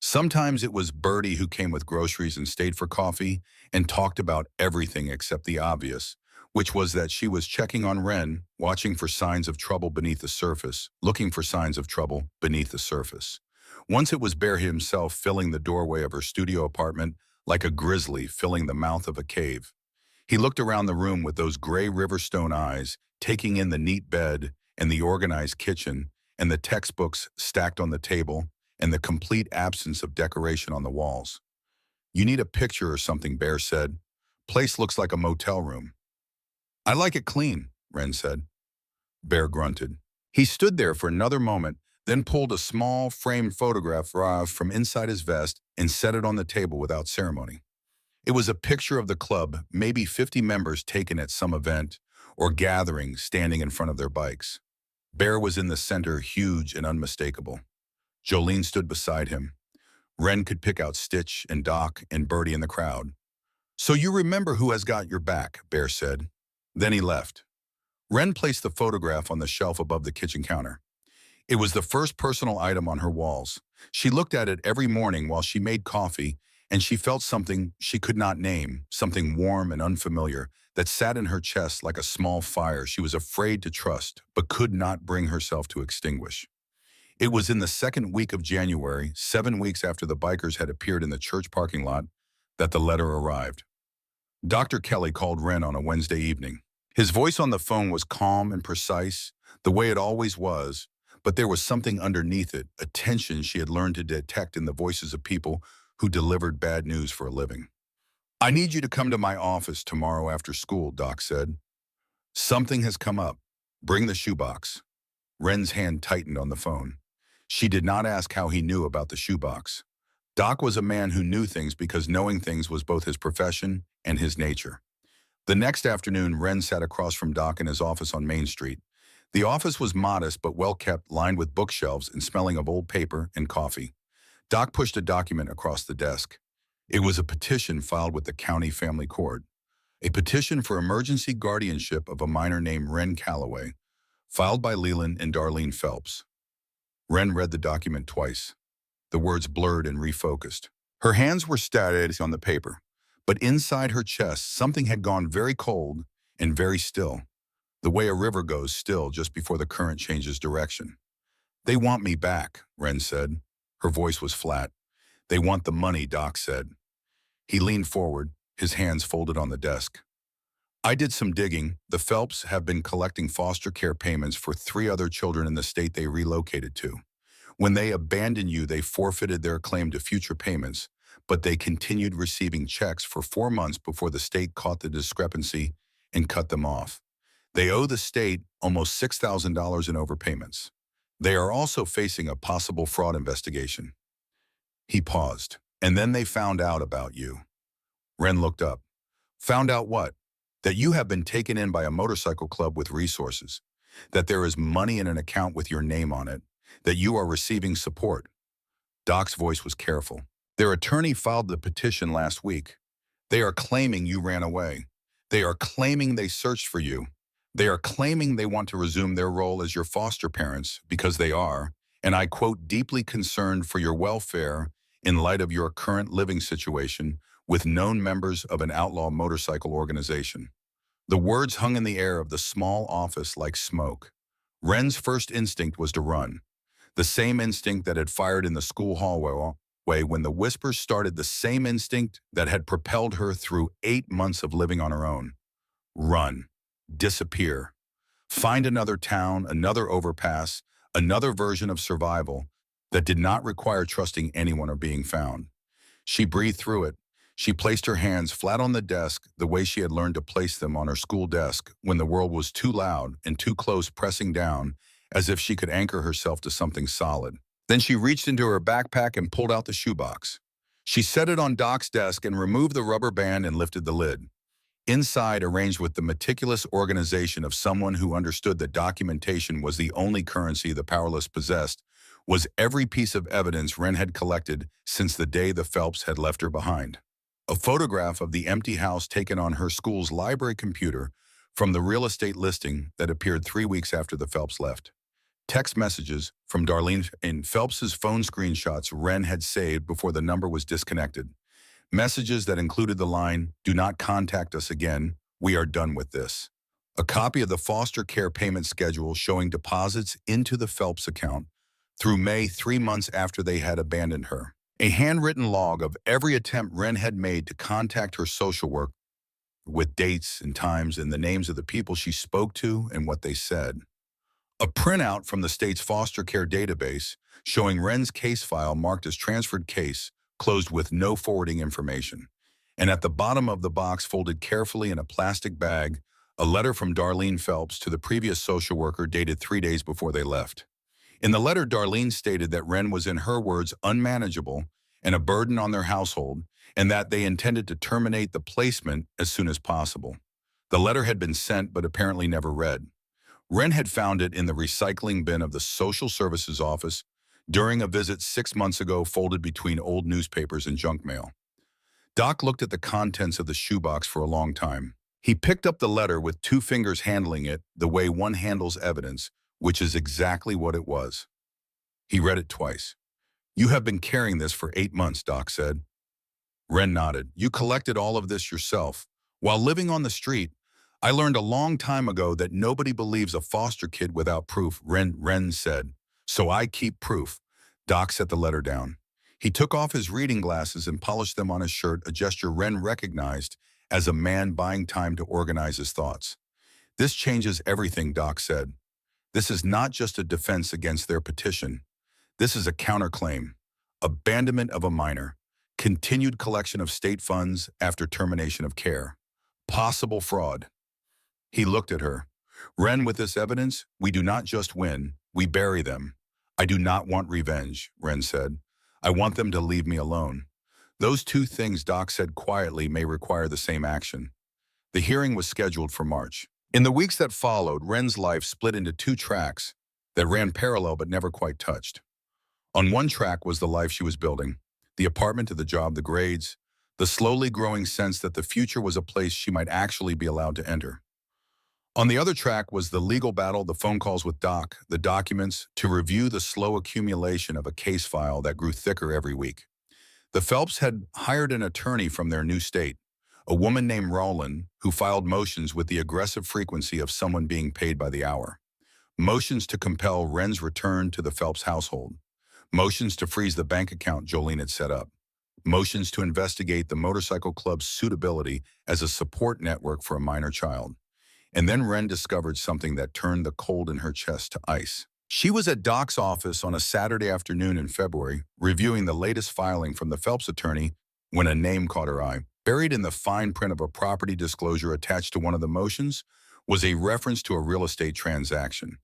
Sometimes it was Bertie, who came with groceries and stayed for coffee and talked about everything except the obvious, which was that she was checking on Wren, watching for signs of trouble beneath the surface, looking for signs of trouble beneath the surface. Once it was Bear himself, filling the doorway of her studio apartment like a grizzly filling the mouth of a cave. He looked around the room with those gray riverstone eyes, taking in the neat bed and the organized kitchen and the textbooks stacked on the table and the complete absence of decoration on the walls. "You need a picture or something," Bear said. "Place looks like a motel room." "I like it clean," Wren said. Bear grunted. He stood there for another moment, then pulled a small framed photograph from inside his vest and set it on the table without ceremony. It was a picture of the club, maybe 50 members taken at some event or gathering, standing in front of their bikes. Bear was in the center, huge and unmistakable. Jolene stood beside him. Wren could pick out Stitch and Doc and Bertie in the crowd. "So you remember who has got your back," Bear said. Then he left. Wren placed the photograph on the shelf above the kitchen counter. It was the first personal item on her walls. She looked at it every morning while she made coffee, and she felt something she could not name, something warm and unfamiliar that sat in her chest like a small fire she was afraid to trust but could not bring herself to extinguish. It was in the second week of January, 7 weeks after the bikers had appeared in the church parking lot, that the letter arrived. Dr. Kelly called Wren on a Wednesday evening. His voice on the phone was calm and precise, the way it always was, but there was something underneath it, a tension she had learned to detect in the voices of people who delivered bad news for a living. "I need you to come to my office tomorrow after school," Doc said. "Something has come up. Bring the shoebox." Wren's hand tightened on the phone. She did not ask how he knew about the shoebox. Doc was a man who knew things because knowing things was both his profession and his nature. The next afternoon, Wren sat across from Doc in his office on Main Street. The office was modest but well-kept, lined with bookshelves and smelling of old paper and coffee. Doc pushed a document across the desk. It was a petition filed with the county family court. A petition for emergency guardianship of a minor named Wren Calloway, filed by Leland and Darlene Phelps. Wren read the document twice. The words blurred and refocused. Her hands were steady on the paper, but inside her chest something had gone very cold and very still, the way a river goes still just before the current changes direction. "They want me back," Wren said. Her voice was flat. "They want the money," Doc said. He leaned forward, his hands folded on the desk. "I did some digging. The Phelps have been collecting foster care payments for 3 other children in the state they relocated to. When they abandoned you, they forfeited their claim to future payments, but they continued receiving checks for 4 months before the state caught the discrepancy and cut them off. They owe the state almost $6,000 in overpayments. They are also facing a possible fraud investigation." He paused. "And then they found out about you." Wren looked up. "Found out what?" "That you have been taken in by a motorcycle club with resources. That there is money in an account with your name on it. That you are receiving support." Doc's voice was careful. "Their attorney filed the petition last week. They are claiming you ran away. They are claiming they searched for you. They are claiming they want to resume their role as your foster parents because they are, and I quote, deeply concerned for your welfare in light of your current living situation with known members of an outlaw motorcycle organization. The words hung in the air of the small office like smoke. Wren's first instinct was to run, the same instinct that had fired in the school hallway when the whispers started, the same instinct that had propelled her through 8 months of living on her own. Run. Disappear. Find another town, another overpass, another version of survival that did not require trusting anyone or being found. She breathed through it. She placed her hands flat on the desk the way she had learned to place them on her school desk when the world was too loud and too close, pressing down as if she could anchor herself to something solid. Then she reached into her backpack and pulled out the shoebox. She set it on Doc's desk and removed the rubber band and lifted the lid. Inside, arranged with the meticulous organization of someone who understood that documentation was the only currency the powerless possessed, was every piece of evidence Wren had collected since the day the Phelps had left her behind. A photograph of the empty house taken on her school's library computer from the real estate listing that appeared 3 weeks after the Phelps left. Text messages from Darlene in Phelps's phone screenshots Wren had saved before the number was disconnected. Messages that included the line, "Do not contact us again, we are done with this." A copy of the foster care payment schedule showing deposits into the Phelps account through May, 3 months after they had abandoned her. A handwritten log of every attempt Wren had made to contact her social worker with dates and times and the names of the people she spoke to and what they said. A printout from the state's foster care database showing Wren's case file marked as transferred case, closed with no forwarding information. And at the bottom of the box, folded carefully in a plastic bag, a letter from Darlene Phelps to the previous social worker dated 3 days before they left. In the letter, Darlene stated that Wren was, in her words, unmanageable and a burden on their household, and that they intended to terminate the placement as soon as possible. The letter had been sent but apparently never read. Wren had found it in the recycling bin of the social services office during a visit 6 months ago, folded between old newspapers and junk mail. Doc looked at the contents of the shoebox for a long time. He picked up the letter with 2 fingers, handling it the way one handles evidence, which is exactly what it was. He read it twice. "You have been carrying this for 8 months, Doc said." Wren nodded. "You collected all of this yourself. While living on the street, I learned a long time ago that nobody believes a foster kid without proof," Wren said. "So I keep proof." Doc set the letter down. He took off his reading glasses and polished them on his shirt, a gesture Wren recognized as a man buying time to organize his thoughts. "This changes everything," Doc said. "This is not just a defense against their petition. This is a counterclaim. Abandonment of a minor. Continued collection of state funds after termination of care. Possible fraud." He looked at her. "Wren, with this evidence, we do not just win, we bury them. I do not want revenge," Wren said. "I want them to leave me alone." "Those 2 things," Doc said quietly, "may require the same action." The hearing was scheduled for March. In the weeks that followed, Wren's life split into 2 tracks that ran parallel but never quite touched. On one track was the life she was building, the apartment, the job, the grades, the slowly growing sense that the future was a place she might actually be allowed to enter. On the other track was the legal battle, the phone calls with Doc, the documents to review the slow accumulation of a case file that grew thicker every week. The Phelps had hired an attorney from their new state, a woman named Rowland, who filed motions with the aggressive frequency of someone being paid by the hour. Motions to compel Wren's return to the Phelps household. Motions to freeze the bank account Jolene had set up. Motions to investigate the motorcycle club's suitability as a support network for a minor child. And then Wren discovered something that turned the cold in her chest to ice. She was at Doc's office on a Saturday afternoon in February, reviewing the latest filing from the Phelps attorney, when a name caught her eye. Buried in the fine print of a property disclosure attached to one of the motions was a reference to a real estate transaction.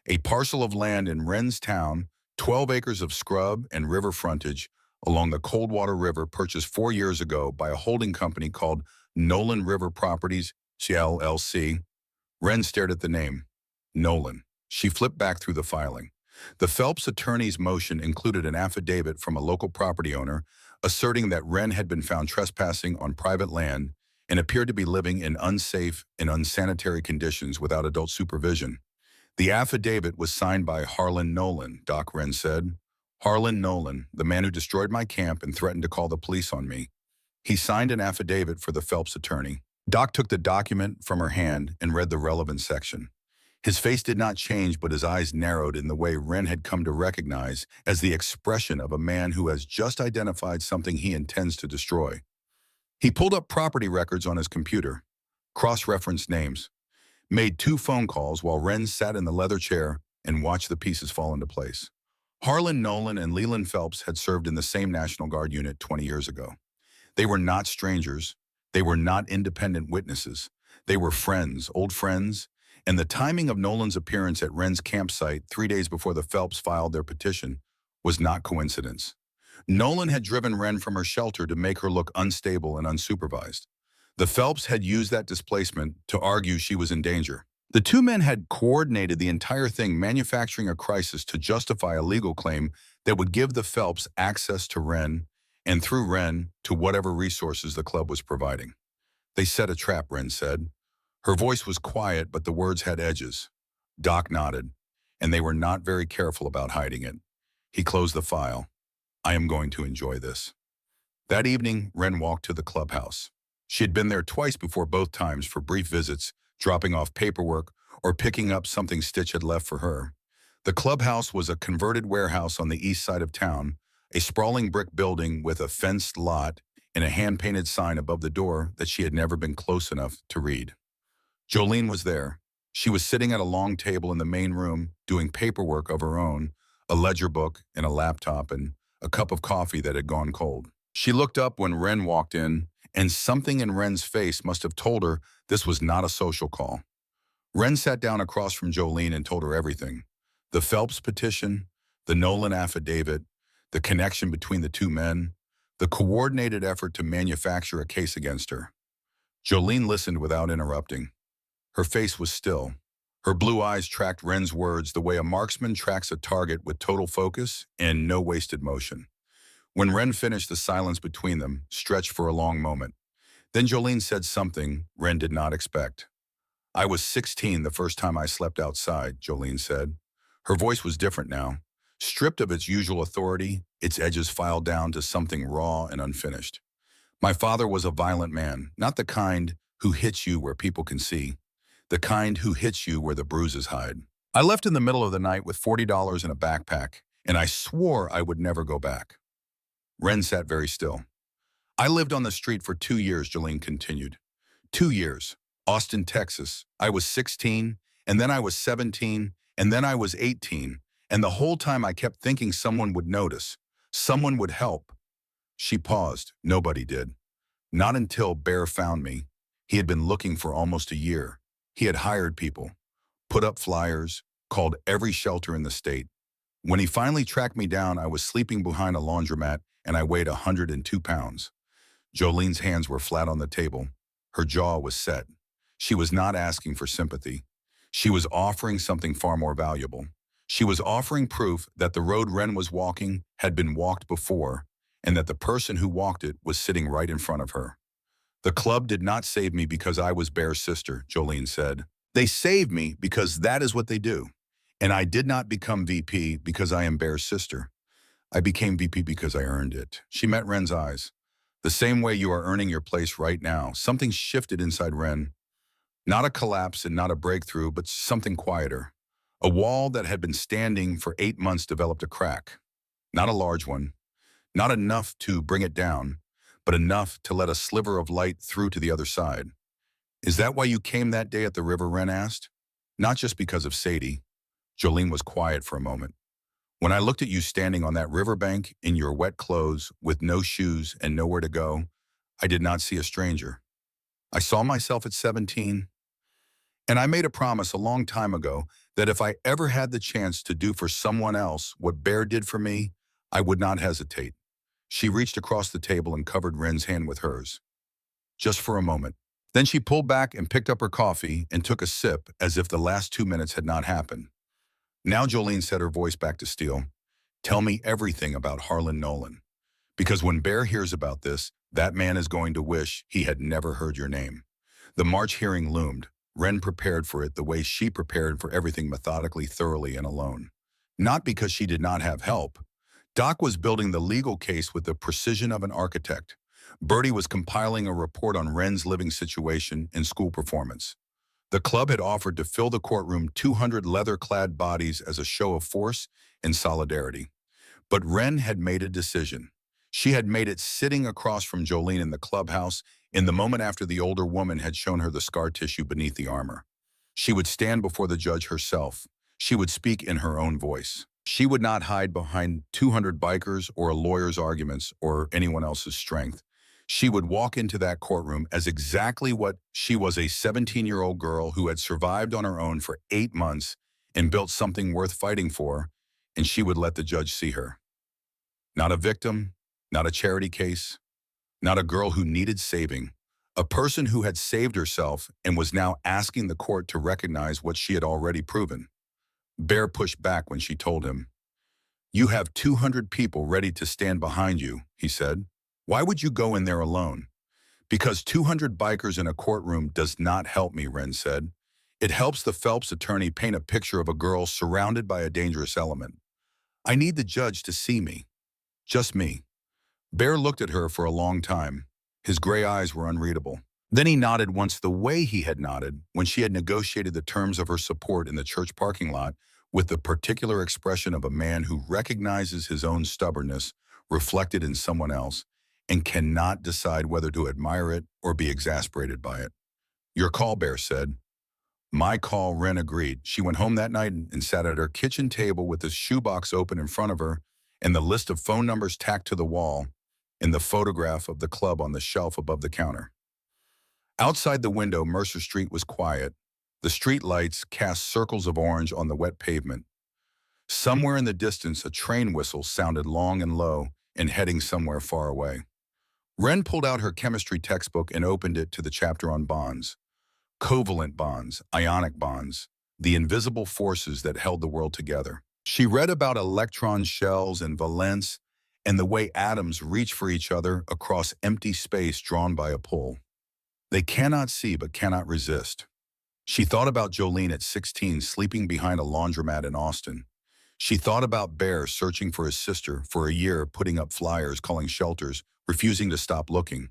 A parcel of land in Wren's town, 12 acres of scrub and river frontage along the Coldwater River, purchased 4 years ago by a holding company called Nolan River Properties, LLC. Wren stared at the name, Nolan. She flipped back through the filing. The Phelps attorney's motion included an affidavit from a local property owner asserting that Wren had been found trespassing on private land and appeared to be living in unsafe and unsanitary conditions without adult supervision. The affidavit was signed by Harlan Nolan, Doc Wren said. Harlan Nolan, the man who destroyed my camp and threatened to call the police on me. He signed an affidavit for the Phelps attorney. Doc took the document from her hand and read the relevant section. His face did not change, but his eyes narrowed in the way Wren had come to recognize as the expression of a man who has just identified something he intends to destroy. He pulled up property records on his computer, cross-referenced names, made 2 phone calls while Wren sat in the leather chair and watched the pieces fall into place. Harlan Nolan and Leland Phelps had served in the same National Guard unit 20 years ago. They were not strangers. They were not independent witnesses. They were friends, old friends, and the timing of Nolan's appearance at Wren's campsite 3 days before the Phelps filed their petition was not coincidence. Nolan had driven Wren from her shelter to make her look unstable and unsupervised. The Phelps had used that displacement to argue she was in danger. The 2 men had coordinated the entire thing, manufacturing a crisis to justify a legal claim that would give the Phelps access to Wren, and through Wren, to whatever resources the club was providing. They set a trap, Wren said. Her voice was quiet, but the words had edges. Doc nodded, and they were not very careful about hiding it. He closed the file. I am going to enjoy this. That evening, Wren walked to the clubhouse. She had been there twice before, both times for brief visits, dropping off paperwork or picking up something Stitch had left for her. The clubhouse was a converted warehouse on the east side of town, a sprawling brick building with a fenced lot and a hand-painted sign above the door that she had never been close enough to read. Jolene was there. She was sitting at a long table in the main room, doing paperwork of her own, a ledger book and a laptop and a cup of coffee that had gone cold. She looked up when Wren walked in, and something in Wren's face must have told her this was not a social call. Wren sat down across from Jolene and told her everything. The Phelps petition, the Nolan affidavit, the connection between the 2 men, the coordinated effort to manufacture a case against her. Jolene listened without interrupting. Her face was still. Her blue eyes tracked Wren's words the way a marksman tracks a target, with total focus and no wasted motion. When Wren finished, the silence between them stretched for a long moment. Then Jolene said something Wren did not expect. I was 16 the first time I slept outside, Jolene said. Her voice was different now. Stripped of its usual authority, its edges filed down to something raw and unfinished. My father was a violent man, not the kind who hits you where people can see, the kind who hits you where the bruises hide. I left in the middle of the night with $40 in a backpack, and I swore I would never go back. Wren sat very still. I lived on the street for 2 years, Jolene continued. 2 years. Austin, Texas. I was 16, and then I was 17, and then I was 18, and the whole time I kept thinking someone would notice, someone would help. She paused. Nobody did. Not until Bear found me. He had been looking for almost a year. He had hired people, put up flyers, called every shelter in the state. When he finally tracked me down, I was sleeping behind a laundromat and I weighed 102 pounds. Jolene's hands were flat on the table. Her jaw was set. She was not asking for sympathy. She was offering something far more valuable. She was offering proof that the road Wren was walking had been walked before, and that the person who walked it was sitting right in front of her. The club did not save me because I was Bear's sister, Jolene said. They saved me because that is what they do. And I did not become VP because I am Bear's sister. I became VP because I earned it. She met Wren's eyes. The same way you are earning your place right now. Something shifted inside Wren. Not a collapse and not a breakthrough, but something quieter. A wall that had been standing for 8 months developed a crack. Not a large one. Not enough to bring it down, but enough to let a sliver of light through to the other side. Is that why you came that day at the river, Wren asked? Not just because of Sadie. Jolene was quiet for a moment. When I looked at you standing on that riverbank in your wet clothes with no shoes and nowhere to go, I did not see a stranger. I saw myself at 17, and I made a promise a long time ago that if I ever had the chance to do for someone else what Bear did for me, I would not hesitate. She reached across the table and covered Wren's hand with hers. Just for a moment. Then she pulled back and picked up her coffee and took a sip as if the last 2 minutes had not happened. Now Jolene set her voice back to steel. Tell me everything about Harlan Nolan. Because when Bear hears about this, that man is going to wish he had never heard your name. The March hearing loomed. Wren prepared for it the way she prepared for everything methodically, thoroughly, and alone. Not because she did not have help. Doc was building the legal case with the precision of an architect. Bertie was compiling a report on Wren's living situation and school performance. The club had offered to fill the courtroom 200 leather-clad bodies as a show of force and solidarity. But Wren had made a decision. She had made it sitting across from Jolene in the clubhouse in the moment after the older woman had shown her the scar tissue beneath the armor. She would stand before the judge herself. She would speak in her own voice. She would not hide behind 200 bikers or a lawyer's arguments or anyone else's strength. She would walk into that courtroom as exactly what she was, a 17-year-old girl who had survived on her own for 8 months and built something worth fighting for, and she would let the judge see her. Not a victim, not a charity case, not a girl who needed saving. A person who had saved herself and was now asking the court to recognize what she had already proven. Bear pushed back when she told him, "You have 200 people ready to stand behind you," he said. "Why would you go in there alone?" "Because 200 bikers in a courtroom does not help me," Wren said. "It helps the Phelps attorney paint a picture of a girl surrounded by a dangerous element. I need the judge to see me. Just me." Bear looked at her for a long time. His gray eyes were unreadable. Then he nodded once the way he had nodded when she had negotiated the terms of her support in the church parking lot, with the particular expression of a man who recognizes his own stubbornness reflected in someone else and cannot decide whether to admire it or be exasperated by it. "Your call," Bear said. "My call," Wren agreed. She went home that night and sat at her kitchen table with the shoebox open in front of her and the list of phone numbers tacked to the wall and the photograph of the club on the shelf above the counter. Outside the window, Mercer Street was quiet. The street lights cast circles of orange on the wet pavement. Somewhere in the distance, a train whistle sounded long and low and heading somewhere far away. Wren pulled out her chemistry textbook and opened it to the chapter on bonds. Covalent bonds, ionic bonds, the invisible forces that held the world together. She read about electron shells and valence and the way atoms reach for each other across empty space drawn by a pull. They cannot see but cannot resist. She thought about Jolene at 16 sleeping behind a laundromat in Austin. She thought about Bear searching for his sister for a year, putting up flyers, calling shelters, refusing to stop looking.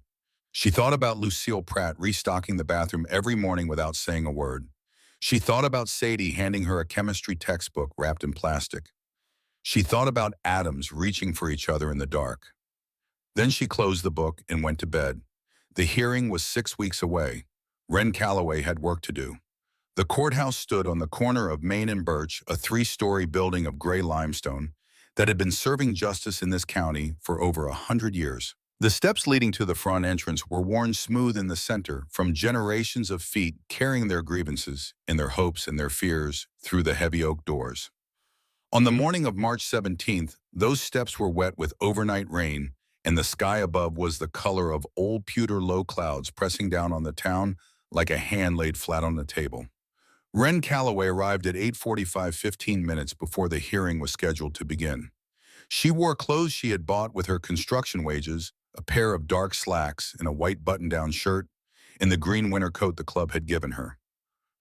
She thought about Lucille Pratt restocking the bathroom every morning without saying a word. She thought about Sadie handing her a chemistry textbook wrapped in plastic. She thought about atoms reaching for each other in the dark. Then she closed the book and went to bed. The hearing was 6 weeks away. Wren Calloway had work to do. The courthouse stood on the corner of Main and Birch, a 3-story building of gray limestone that had been serving justice in this county for over 100 years. The steps leading to the front entrance were worn smooth in the center from generations of feet carrying their grievances and their hopes and their fears through the heavy oak doors. On the morning of March 17th, those steps were wet with overnight rain, and the sky above was the color of old pewter low clouds pressing down on the town like a hand laid flat on the table. Wren Calloway arrived at 8:45, 15 minutes before the hearing was scheduled to begin. She wore clothes she had bought with her construction wages, a pair of dark slacks and a white button-down shirt, and the green winter coat the club had given her.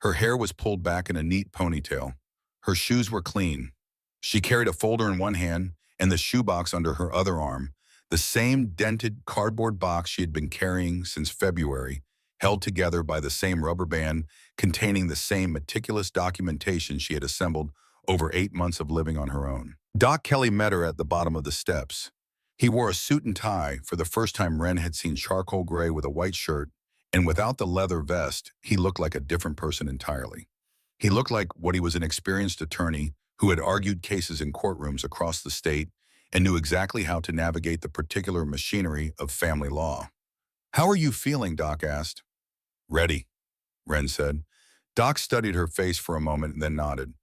Her hair was pulled back in a neat ponytail. Her shoes were clean. She carried a folder in one hand and the shoebox under her other arm, the same dented cardboard box she had been carrying since February, held together by the same rubber band containing the same meticulous documentation she had assembled over 8 months of living on her own. Doc Kelly met her at the bottom of the steps. He wore a suit and tie. For the first time, Wren had seen charcoal gray with a white shirt, and without the leather vest, he looked like a different person entirely. He looked like what he was, an experienced attorney who had argued cases in courtrooms across the state and knew exactly how to navigate the particular machinery of family law. "How are you feeling?" Doc asked. "Ready," Wren said. Doc studied her face for a moment and then nodded.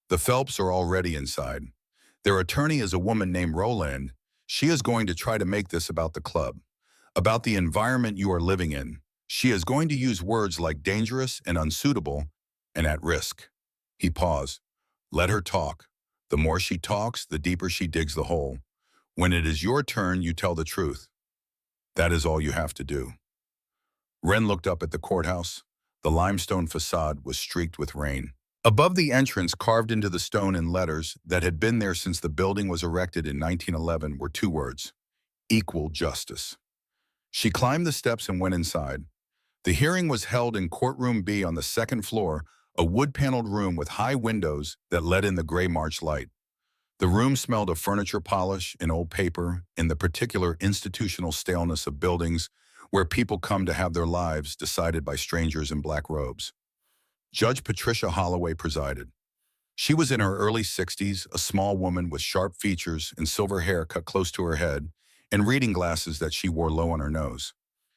"The Phelps are already inside. Their attorney is a woman named Roland. She is going to try to make this about the club, about the environment you are living in. She is going to use words like dangerous and unsuitable and at risk." He paused. "Let her talk. The more she talks, the deeper she digs the hole. When it is your turn, you tell the truth. That is all you have to do. Wren looked up at the courthouse. The limestone facade was streaked with rain. Above the entrance, carved into the stone in letters that had been there since the building was erected in 1911, were two words: equal justice. She climbed the steps and went inside. The hearing was held in Courtroom B on the second floor, a wood-paneled room with high windows that let in the gray March light. The room smelled of furniture polish and old paper and the particular institutional staleness of buildings where people come to have their lives decided by strangers in black robes. Judge Patricia Holloway presided. She was in her early 60s, a small woman with sharp features and silver hair cut close to her head, and reading glasses that she wore low on her nose.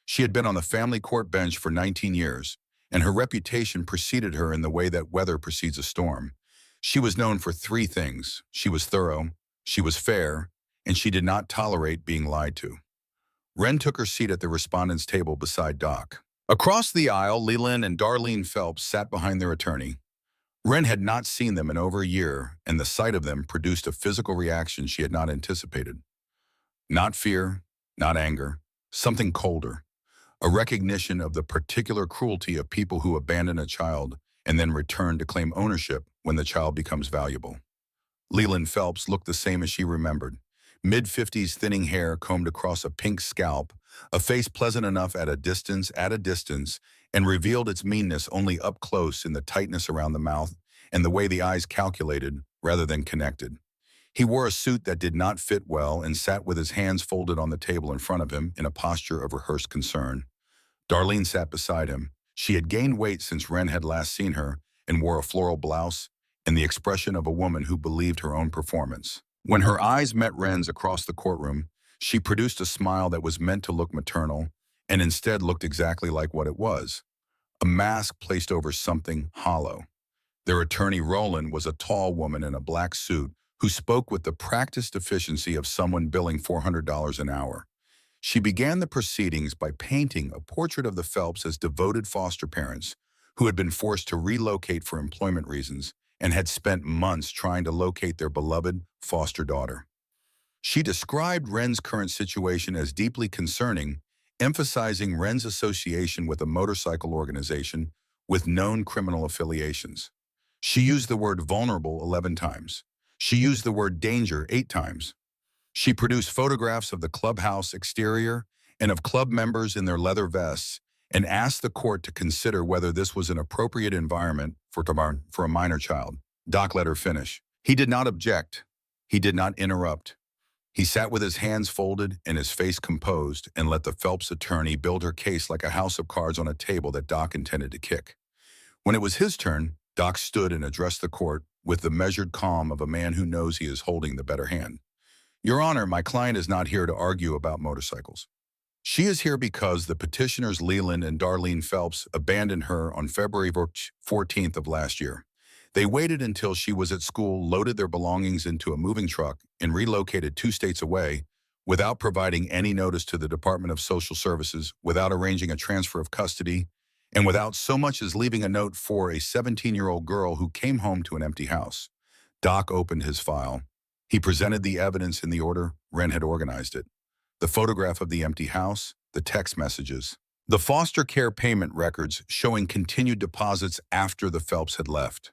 She had been on the family court bench for 19 years, and her reputation preceded her in the way that weather precedes a storm. She was known for three things: she was thorough, she was fair, and she did not tolerate being lied to. Wren took her seat at the respondent's table beside Doc. Across the aisle, Leland and Darlene Phelps sat behind their attorney. Wren had not seen them in over a year, and the sight of them produced a physical reaction she had not anticipated. Not fear, not anger, something colder. A recognition of the particular cruelty of people who abandon a child and then return to claim ownership when the child becomes valuable. Leland Phelps looked the same as she remembered. Mid-50s thinning hair combed across a pink scalp, a face pleasant enough at a distance, and revealed its meanness only up close in the tightness around the mouth and the way the eyes calculated rather than connected. He wore a suit that did not fit well and sat with his hands folded on the table in front of him in a posture of rehearsed concern. Darlene sat beside him. She had gained weight since Wren had last seen her and wore a floral blouse and the expression of a woman who believed her own performance. When her eyes met Wren's across the courtroom, she produced a smile that was meant to look maternal and instead looked exactly like what it was: a mask placed over something hollow. Their attorney, Roland, was a tall woman in a black suit who spoke with the practiced efficiency of someone billing $400 an hour. She began the proceedings by painting a portrait of the Phelps as devoted foster parents who had been forced to relocate for employment reasons and had spent months trying to locate their beloved foster daughter. She described Wren's current situation as deeply concerning, emphasizing Wren's association with a motorcycle organization with known criminal affiliations. She used the word vulnerable 11 times. She used the word danger 8 times. She produced photographs of the clubhouse exterior and of club members in their leather vests and asked the court to consider whether this was an appropriate environment for a minor child. Doc let her finish. He did not object. He did not interrupt. He sat with his hands folded and his face composed and let the Phelps attorney build her case like a house of cards on a table that Doc intended to kick. When it was his turn, Doc stood and addressed the court with the measured calm of a man who knows he is holding the better hand. Your Honor, my client is not here to argue about motorcycles. She is here because the petitioners Leland and Darlene Phelps abandoned her on February 14th of last year. They waited until she was at school, loaded their belongings into a moving truck, and relocated 2 states away without providing any notice to the Department of Social Services, without arranging a transfer of custody, and without so much as leaving a note for a 17-year-old girl who came home to an empty house. Doc opened his file. He presented the evidence in the order Wren had organized it: the photograph of the empty house, the text messages, the foster care payment records showing continued deposits after the Phelps had left,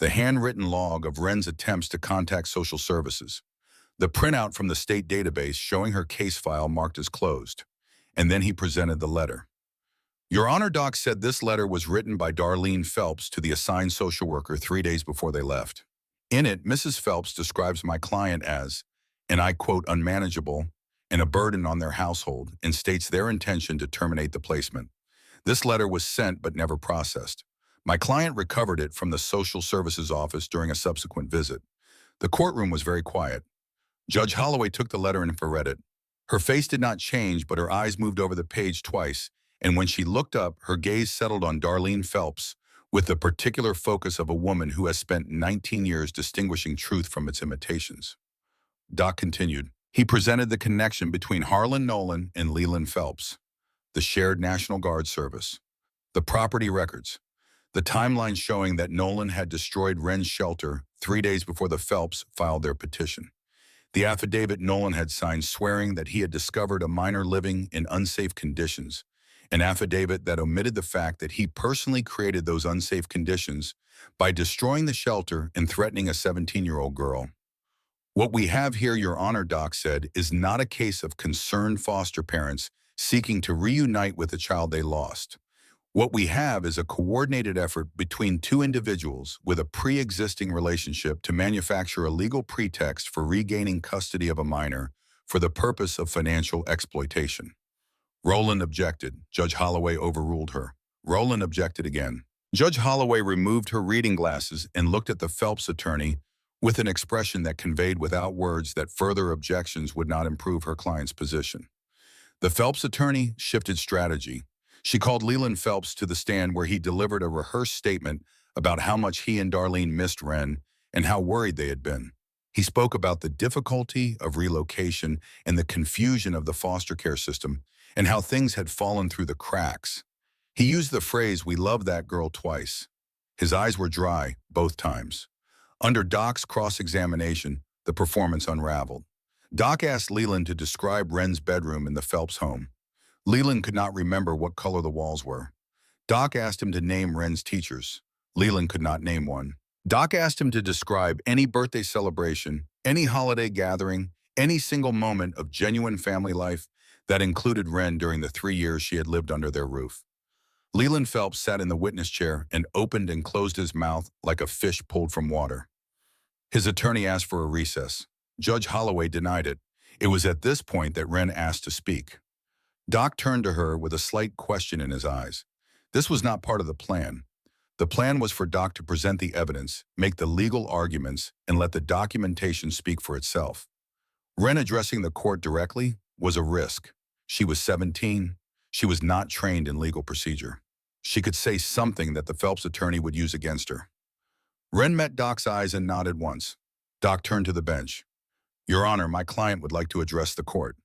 the handwritten log of Wren's attempts to contact social services, the printout from the state database showing her case file marked as closed, and then he presented the letter. Your Honor, Doc said this letter was written by Darlene Phelps to the assigned social worker 3 days before they left. In it, Mrs. Phelps describes my client as, and I quote, unmanageable and a burden on their household, and states their intention to terminate the placement. This letter was sent but never processed. My client recovered it from the social services office during a subsequent visit. The courtroom was very quiet. Judge Holloway took the letter and read it. Her face did not change, but her eyes moved over the page twice, and when she looked up, her gaze settled on Darlene Phelps with the particular focus of a woman who has spent 19 years distinguishing truth from its imitations. Doc continued. He presented the connection between Harlan Nolan and Leland Phelps, the shared National Guard service, the property records, the timeline showing that Nolan had destroyed Wren's shelter 3 days before the Phelps filed their petition. The affidavit Nolan had signed swearing that he had discovered a minor living in unsafe conditions, an affidavit that omitted the fact that he personally created those unsafe conditions by destroying the shelter and threatening a 17-year-old girl. What we have here, Your Honor, Doc said, is not a case of concerned foster parents seeking to reunite with a child they lost. What we have is a coordinated effort between two individuals with a pre-existing relationship to manufacture a legal pretext for regaining custody of a minor for the purpose of financial exploitation. Rowland objected. Judge Holloway overruled her. Rowland objected again. Judge Holloway removed her reading glasses and looked at the Phelps attorney with an expression that conveyed without words that further objections would not improve her client's position. The Phelps attorney shifted strategy. She called Leland Phelps to the stand where he delivered a rehearsed statement about how much he and Darlene missed Wren and how worried they had been. He spoke about the difficulty of relocation and the confusion of the foster care system and how things had fallen through the cracks. He used the phrase, "We love that girl," twice. His eyes were dry both times. Under Doc's cross-examination, the performance unraveled. Doc asked Leland to describe Wren's bedroom in the Phelps home. Leland could not remember what color the walls were. Doc asked him to name Wren's teachers. Leland could not name one. Doc asked him to describe any birthday celebration, any holiday gathering, any single moment of genuine family life that included Wren during the 3 years she had lived under their roof. Leland Phelps sat in the witness chair and opened and closed his mouth like a fish pulled from water. His attorney asked for a recess. Judge Holloway denied it. It was at this point that Wren asked to speak. Doc turned to her with a slight question in his eyes. This was not part of the plan. The plan was for Doc to present the evidence, make the legal arguments, and let the documentation speak for itself. Wren addressing the court directly was a risk. She was 17. She was not trained in legal procedure. She could say something that the Phelps attorney would use against her. Wren met Doc's eyes and nodded once. Doc turned to the bench. "Your Honor, my client would like to address the court."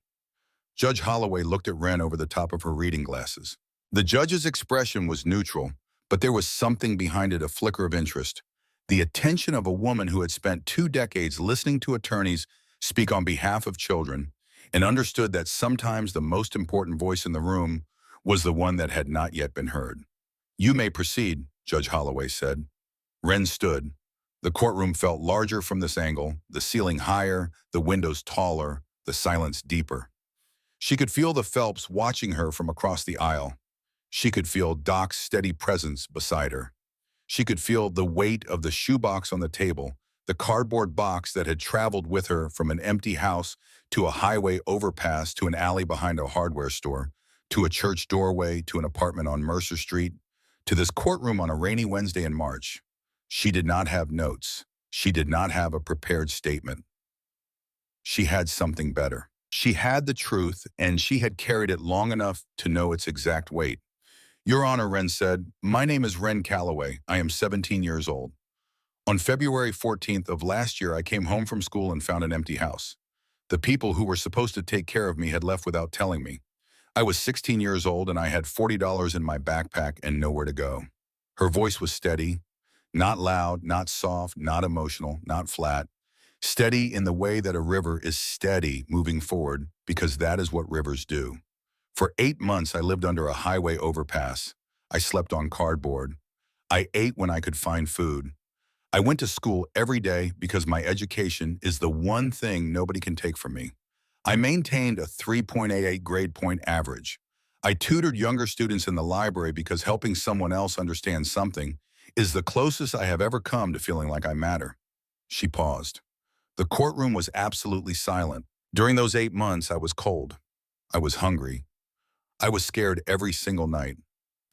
Judge Holloway looked at Wren over the top of her reading glasses. The judge's expression was neutral, but there was something behind it, a flicker of interest. The attention of a woman who had spent 2 decades listening to attorneys speak on behalf of children and understood that sometimes the most important voice in the room was the one that had not yet been heard. "You may proceed," Judge Holloway said. Wren stood. The courtroom felt larger from this angle, the ceiling higher, the windows taller, the silence deeper. She could feel the Phelps watching her from across the aisle. She could feel Doc's steady presence beside her. She could feel the weight of the shoebox on the table, the cardboard box that had traveled with her from an empty house to a highway overpass to an alley behind a hardware store, to a church doorway, to an apartment on Mercer Street, to this courtroom on a rainy Wednesday in March. She did not have notes. She did not have a prepared statement. She had something better. She had the truth, and she had carried it long enough to know its exact weight. "Your Honor," Wren said, "my name is Wren Calloway. I am 17 years old. On February 14th of last year, I came home from school and found an empty house. The people who were supposed to take care of me had left without telling me. I was 16 years old and I had $40 in my backpack and nowhere to go." Her voice was steady, not loud, not soft, not emotional, not flat. Steady in the way that a river is steady moving forward, because that is what rivers do. "For 8 months, I lived under a highway overpass. I slept on cardboard. I ate when I could find food. I went to school every day because my education is the one thing nobody can take from me. I maintained a 3.88 grade point average. I tutored younger students in the library because helping someone else understand something is the closest I have ever come to feeling like I matter." She paused. The courtroom was absolutely silent. During those 8 months, I was cold. I was hungry. I was scared every single night.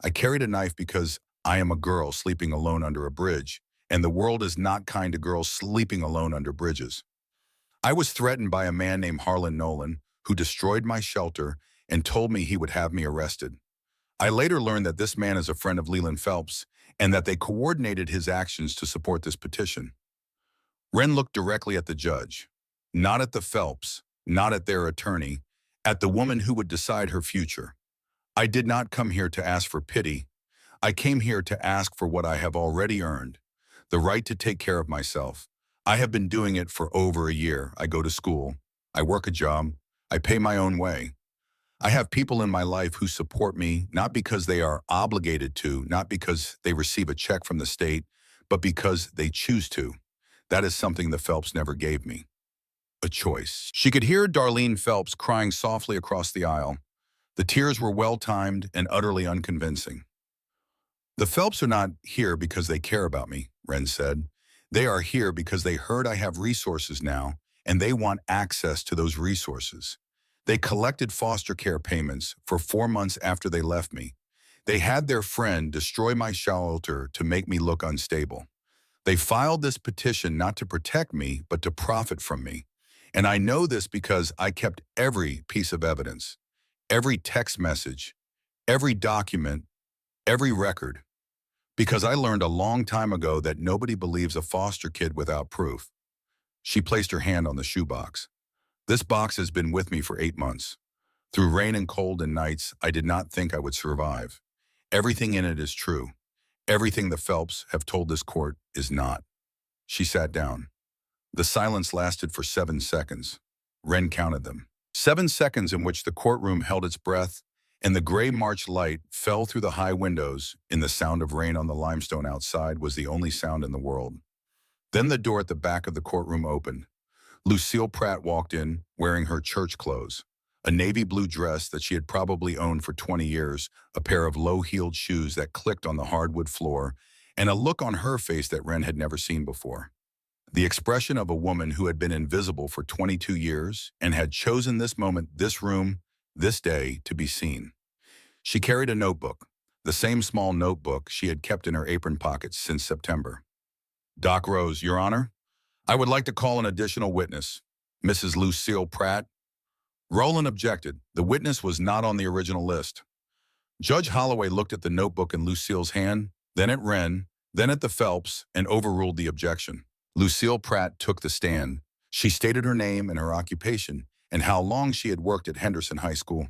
I carried a knife because I am a girl sleeping alone under a bridge, and the world is not kind to girls sleeping alone under bridges. I was threatened by a man named Harlan Nolan, who destroyed my shelter and told me he would have me arrested. I later learned that this man is a friend of Leland Phelps and that they coordinated his actions to support this petition. Wren looked directly at the judge, not at the Phelps, not at their attorney, at the woman who would decide her future. "I did not come here to ask for pity. I came here to ask for what I have already earned, the right to take care of myself. I have been doing it for over a year. I go to school. I work a job. I pay my own way. I have people in my life who support me, not because they are obligated to, not because they receive a check from the state, but because they choose to. That is something the Phelps never gave me. A choice. She could hear Darlene Phelps crying softly across the aisle. The tears were well-timed and utterly unconvincing. The Phelps are not here because they care about me, Wren said. They are here because they heard I have resources now, and they want access to those resources. They collected foster care payments for 4 months after they left me. They had their friend destroy my shelter to make me look unstable. They filed this petition not to protect me, but to profit from me. And I know this because I kept every piece of evidence, every text message, every document, every record. Because I learned a long time ago that nobody believes a foster kid without proof. She placed her hand on the shoebox. This box has been with me for 8 months. Through rain and cold and nights, I did not think I would survive. Everything in it is true. Everything the Phelps have told this court is not. She sat down. The silence lasted for 7 seconds. Wren counted them. 7 seconds in which the courtroom held its breath, and the gray March light fell through the high windows, and the sound of rain on the limestone outside was the only sound in the world. Then the door at the back of the courtroom opened. Lucille Pratt walked in, wearing her church clothes, a navy blue dress that she had probably owned for 20 years, a pair of low-heeled shoes that clicked on the hardwood floor, and a look on her face that Wren had never seen before. The expression of a woman who had been invisible for 22 years and had chosen this moment, this room, this day to be seen. She carried a notebook, the same small notebook she had kept in her apron pocket since September. Doc Rose, Your Honor, I would like to call an additional witness, Mrs. Lucille Pratt. Roland objected. The witness was not on the original list. Judge Holloway looked at the notebook in Lucille's hand, then at Wren, then at the Phelps, and overruled the objection. Lucille Pratt took the stand. She stated her name and her occupation, and how long she had worked at Henderson High School.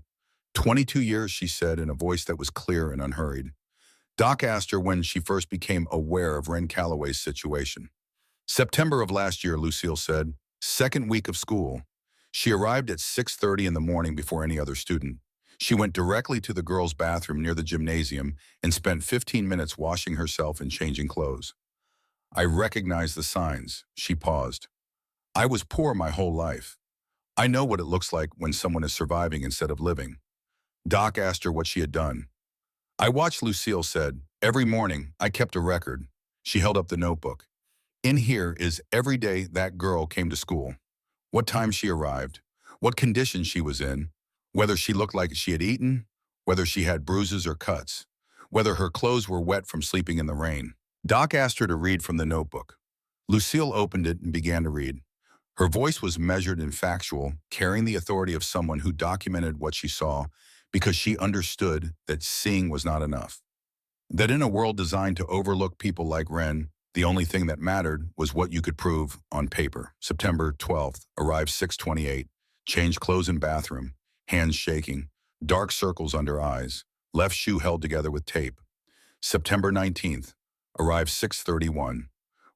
22 years, she said in a voice that was clear and unhurried. Doc asked her when she first became aware of Wren Calloway's situation. September of last year, Lucille said, second week of school. She arrived at 6:30 in the morning before any other student. She went directly to the girls' bathroom near the gymnasium and spent 15 minutes washing herself and changing clothes. I recognized the signs. She paused. I was poor my whole life. I know what it looks like when someone is surviving instead of living. Doc asked her what she had done. I watched, Lucille said. Every morning, I kept a record. She held up the notebook. In here is every day that girl came to school. What time she arrived, what condition she was in, whether she looked like she had eaten, whether she had bruises or cuts, whether her clothes were wet from sleeping in the rain. Doc asked her to read from the notebook. Lucille opened it and began to read. Her voice was measured and factual, carrying the authority of someone who documented what she saw because she understood that seeing was not enough. That in a world designed to overlook people like Wren, the only thing that mattered was what you could prove on paper. September 12th, arrived 6:28, changed clothes in bathroom, hands shaking, dark circles under eyes, left shoe held together with tape. September 19th, arrived 6:31,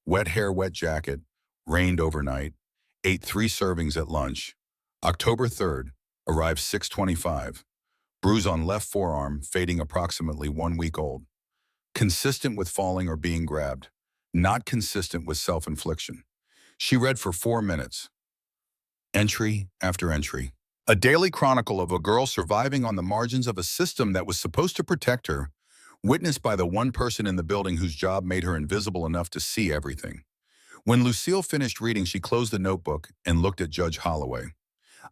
wet hair, wet jacket, rained overnight, ate 3 servings at lunch. October 3rd, arrived 6:25, bruise on left forearm, fading approximately 1 week old. Consistent with falling or being grabbed, not consistent with self-infliction. She read for 4 minutes. Entry after entry. A daily chronicle of a girl surviving on the margins of a system that was supposed to protect her, witnessed by the one person in the building whose job made her invisible enough to see everything. When Lucille finished reading, she closed the notebook and looked at Judge Holloway.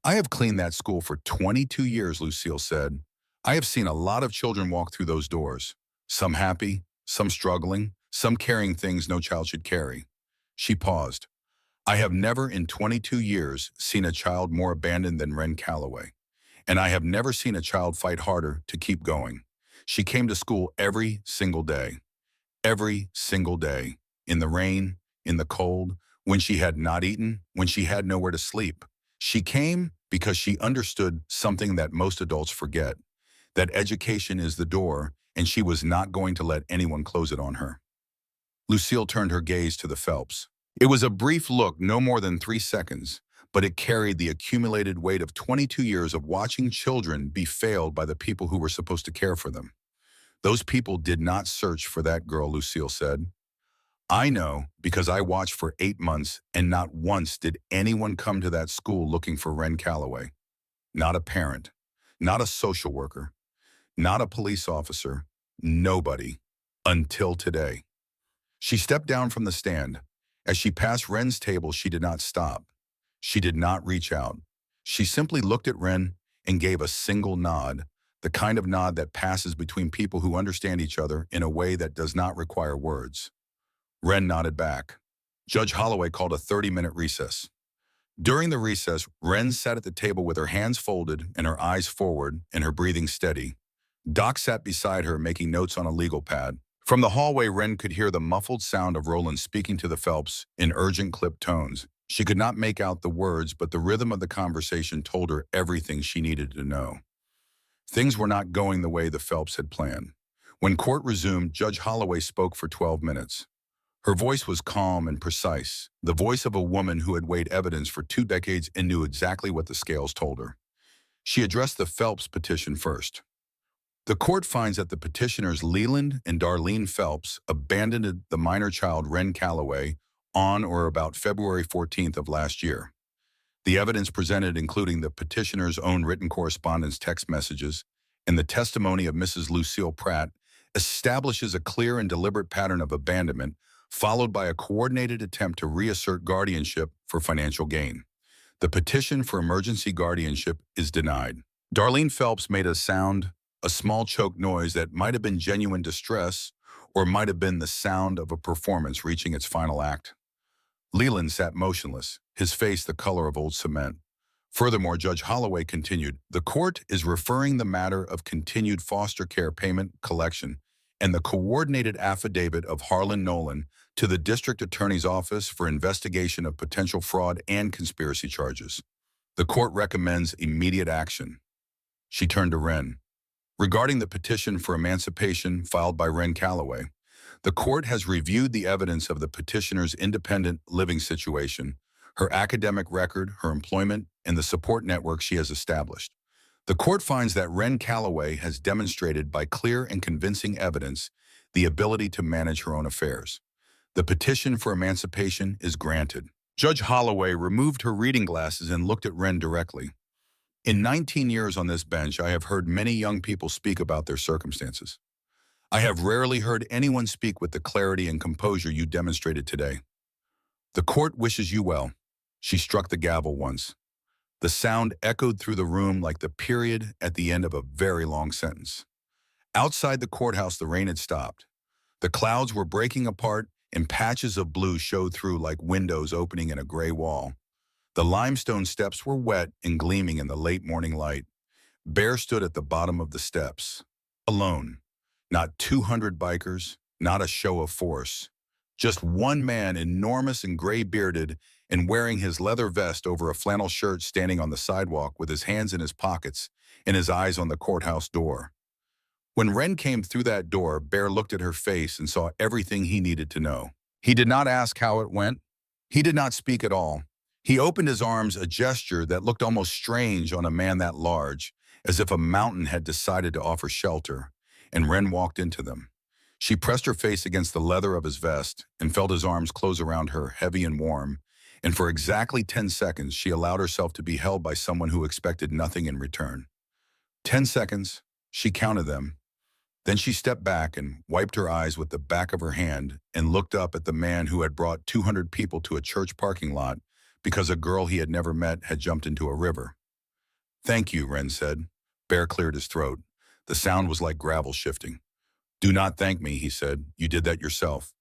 I have cleaned that school for 22 years, Lucille said. I have seen a lot of children walk through those doors. Some happy, some struggling, some carrying things no child should carry. She paused. I have never in 22 years seen a child more abandoned than Wren Calloway. And I have never seen a child fight harder to keep going. She came to school every single day. Every single day. In the rain, in the cold, when she had not eaten, when she had nowhere to sleep. She came because she understood something that most adults forget, that education is the door, and she was not going to let anyone close it on her. Lucille turned her gaze to the Phelps. It was a brief look, no more than 3 seconds, but it carried the accumulated weight of 22 years of watching children be failed by the people who were supposed to care for them. Those people did not search for that girl, Lucille said. I know because I watched for 8 months and not once did anyone come to that school looking for Ren Calloway. Not a parent, not a social worker, not a police officer, nobody, until today. She stepped down from the stand. As she passed Ren's table, she did not stop. She did not reach out. She simply looked at Ren and gave a single nod, the kind of nod that passes between people who understand each other in a way that does not require words. Ren nodded back. Judge Holloway called a 30-minute recess. During the recess, Ren sat at the table with her hands folded and her eyes forward and her breathing steady. Doc sat beside her, making notes on a legal pad. From the hallway, Ren could hear the muffled sound of Roland speaking to the Phelps in urgent, clipped tones. She could not make out the words, but the rhythm of the conversation told her everything she needed to know. Things were not going the way the Phelps had planned. When court resumed, Judge Holloway spoke for 12 minutes. Her voice was calm and precise, the voice of a woman who had weighed evidence for 2 decades and knew exactly what the scales told her. She addressed the Phelps petition first. The court finds that the petitioners Leland and Darlene Phelps abandoned the minor child Ren Calloway on or about February 14th of last year. The evidence presented, including the petitioner's own written correspondence, text messages, and the testimony of Mrs. Lucille Pratt, establishes a clear and deliberate pattern of abandonment followed by a coordinated attempt to reassert guardianship for financial gain. The petition for emergency guardianship is denied. Darlene Phelps made a sound, a small choked noise that might have been genuine distress or might have been the sound of a performance reaching its final act. Leland sat motionless, his face the color of old cement. Furthermore, Judge Holloway continued, the court is referring the matter of continued foster care payment collection and the coordinated affidavit of Harlan Nolan to the district attorney's office for investigation of potential fraud and conspiracy charges. The court recommends immediate action. She turned to Ren. Regarding the petition for emancipation filed by Ren Calloway, the court has reviewed the evidence of the petitioner's independent living situation, her academic record, her employment, and the support network she has established. The court finds that Ren Calloway has demonstrated by clear and convincing evidence the ability to manage her own affairs. The petition for emancipation is granted. Judge Holloway removed her reading glasses and looked at Ren directly. In 19 years on this bench, I have heard many young people speak about their circumstances. I have rarely heard anyone speak with the clarity and composure you demonstrated today. The court wishes you well. She struck the gavel once. The sound echoed through the room like the period at the end of a very long sentence. Outside the courthouse, the rain had stopped. The clouds were breaking apart and patches of blue showed through like windows opening in a gray wall. The limestone steps were wet and gleaming in the late morning light. Bear stood at the bottom of the steps, alone. Not 200 bikers, not a show of force. Just one man, enormous and gray-bearded, and wearing his leather vest over a flannel shirt, standing on the sidewalk with his hands in his pockets and his eyes on the courthouse door. When Ren came through that door, Bear looked at her face and saw everything he needed to know. He did not ask how it went. He did not speak at all. He opened his arms, a gesture that looked almost strange on a man that large, as if a mountain had decided to offer shelter, and Ren walked into them. She pressed her face against the leather of his vest and felt his arms close around her, heavy and warm, and for exactly 10 seconds she allowed herself to be held by someone who expected nothing in return. 10 seconds, she counted them. Then she stepped back and wiped her eyes with the back of her hand and looked up at the man who had brought 200 people to a church parking lot because a girl he had never met had jumped into a river. Thank you, Ren said. Bear cleared his throat. The sound was like gravel shifting. Do not thank me, he said. You did that yourself.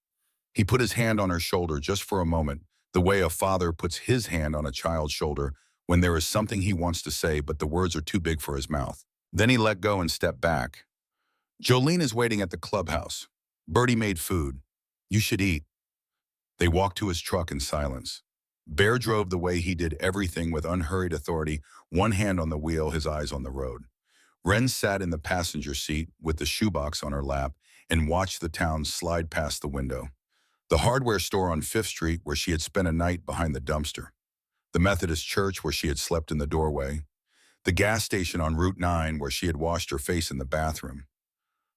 He put his hand on her shoulder just for a moment, the way a father puts his hand on a child's shoulder when there is something he wants to say but the words are too big for his mouth. Then he let go and stepped back. Jolene is waiting at the clubhouse. Bertie made food. You should eat. They walked to his truck in silence. Bear drove the way he did everything with unhurried authority, one hand on the wheel, his eyes on the road. Ren sat in the passenger seat with the shoebox on her lap and watched the town slide past the window. The hardware store on 5th Street where she had spent a night behind the dumpster. The Methodist church where she had slept in the doorway. The gas station on Route 9 where she had washed her face in the bathroom.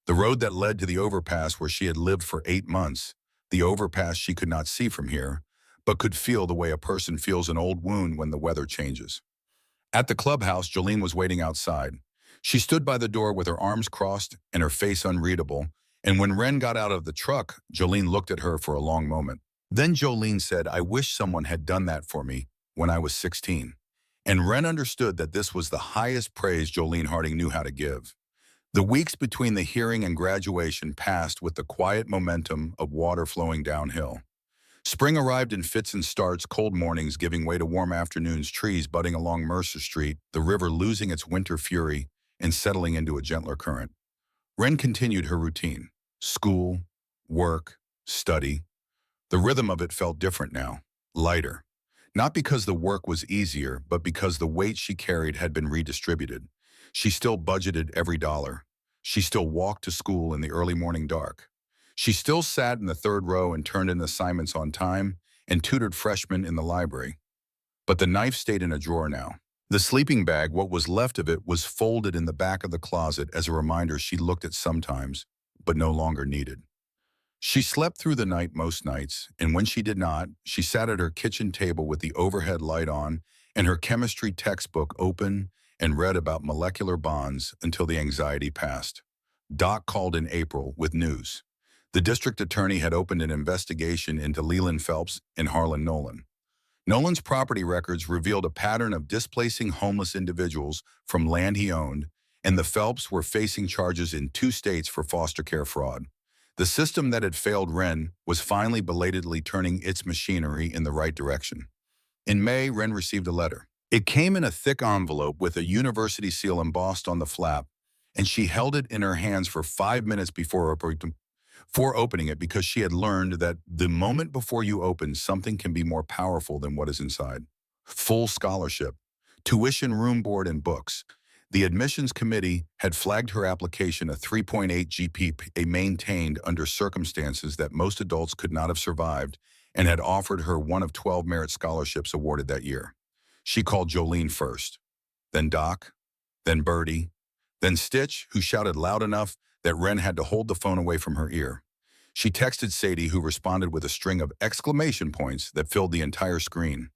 The road that led to the overpass where she had lived for 8 months. The overpass she could not see from here, but could feel the way a person feels an old wound when the weather changes. At the clubhouse, Jolene was waiting outside. She stood by the door with her arms crossed and her face unreadable, and when Ren got out of the truck, Jolene looked at her for a long moment. Then Jolene said, "I wish someone had done that for me when I was 16. And Ren understood that this was the highest praise Jolene Harding knew how to give. The weeks between the hearing and graduation passed with the quiet momentum of water flowing downhill. Spring arrived in fits and starts, cold mornings giving way to warm afternoons, trees budding along Mercer Street, the river losing its winter fury and settling into a gentler current. Ren continued her routine. School, work, study. The rhythm of it felt different now, lighter. Not because the work was easier, but because the weight she carried had been redistributed. She still budgeted every dollar. She still walked to school in the early morning dark. She still sat in the third row and turned in assignments on time and tutored freshmen in the library. But the knife stayed in a drawer now. The sleeping bag, what was left of it, was folded in the back of the closet as a reminder she looked at sometimes, but no longer needed. She slept through the night most nights, and when she did not, she sat at her kitchen table with the overhead light on and her chemistry textbook open and read about molecular bonds until the anxiety passed. Doc called in April with news. The district attorney had opened an investigation into Leland Phelps and Harlan Nolan. Nolan's property records revealed a pattern of displacing homeless individuals from land he owned, and the Phelps were facing charges in 2 states for foster care fraud. The system that had failed Ren was finally belatedly turning its machinery in the right direction. In May, Ren received a letter. It came in a thick envelope with a university seal embossed on the flap, and she held it in her hands for 5 minutes before opening it because she had learned that the moment before you open, something can be more powerful than what is inside. Full scholarship, tuition, room, board, and books. The admissions committee had flagged her application a 3.8 GPA maintained under circumstances that most adults could not have survived and had offered her one of 12 merit scholarships awarded that year. She called Jolene first, then Doc, then Bertie, then Stitch, who shouted loud enough that Ren had to hold the phone away from her ear. She texted Sadie, who responded with a string of exclamation points that filled the entire screen.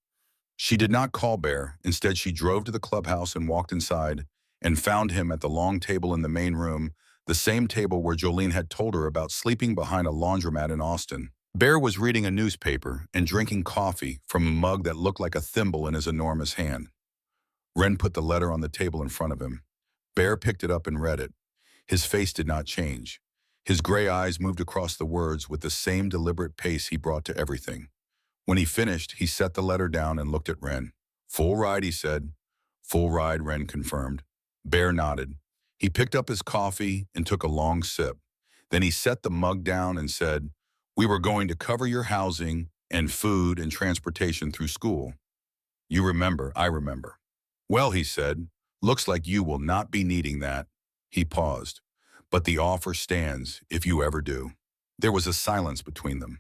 She did not call Bear. Instead, she drove to the clubhouse and walked inside and found him at the long table in the main room, the same table where Jolene had told her about sleeping behind a laundromat in Austin. Bear was reading a newspaper and drinking coffee from a mug that looked like a thimble in his enormous hand. Ren put the letter on the table in front of him. Bear picked it up and read it. His face did not change. His gray eyes moved across the words with the same deliberate pace he brought to everything. When he finished, he set the letter down and looked at Ren. "Full ride," he said. "Full ride," Ren confirmed. Bear nodded. He picked up his coffee and took a long sip. Then he set the mug down and said, "We were going to cover your housing and food and transportation through school. You remember, I remember." "Well," he said, "looks like you will not be needing that." He paused. "But the offer stands if you ever do." There was a silence between them.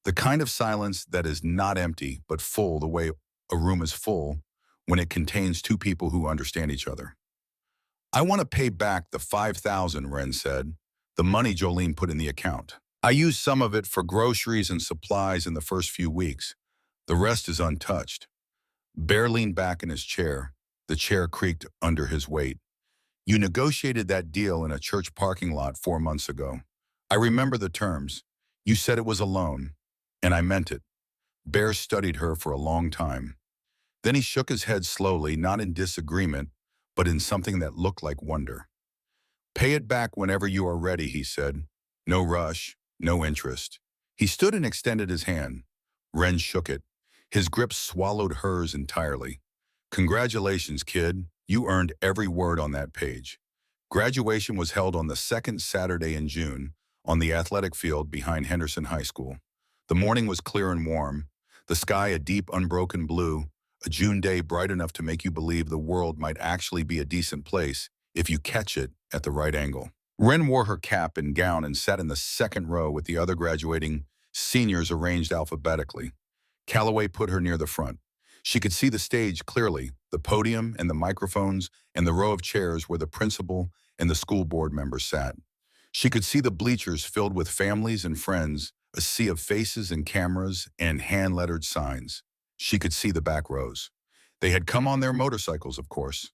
The kind of silence that is not empty but full the way a room is full when it contains 2 people who understand each other. "I want to pay back the $5,000, Ren said, the money Jolene put in the account. I used some of it for groceries and supplies in the first few weeks. The rest is untouched." Bear leaned back in his chair. The chair creaked under his weight. "You negotiated that deal in a church parking lot 4 months ago. I remember the terms. You said it was a loan, and I meant it." Bear studied her for a long time. Then he shook his head slowly, not in disagreement, but in something that looked like wonder. "Pay it back whenever you are ready," he said. "No rush, no interest." He stood and extended his hand. Ren shook it. His grip swallowed hers entirely. "Congratulations, kid. You earned every word on that page." Graduation was held on the 2nd Saturday in June on the athletic field behind Henderson High School. The morning was clear and warm, the sky a deep, unbroken blue, a June day bright enough to make you believe the world might actually be a decent place if you catch it at the right angle. Ren wore her cap and gown and sat in the second row with the other graduating seniors arranged alphabetically. Calloway put her near the front. She could see the stage clearly, the podium and the microphones and the row of chairs where the principal and the school board members sat. She could see the bleachers filled with families and friends, a sea of faces and cameras and hand-lettered signs. She could see the back rows. They had come on their motorcycles, of course.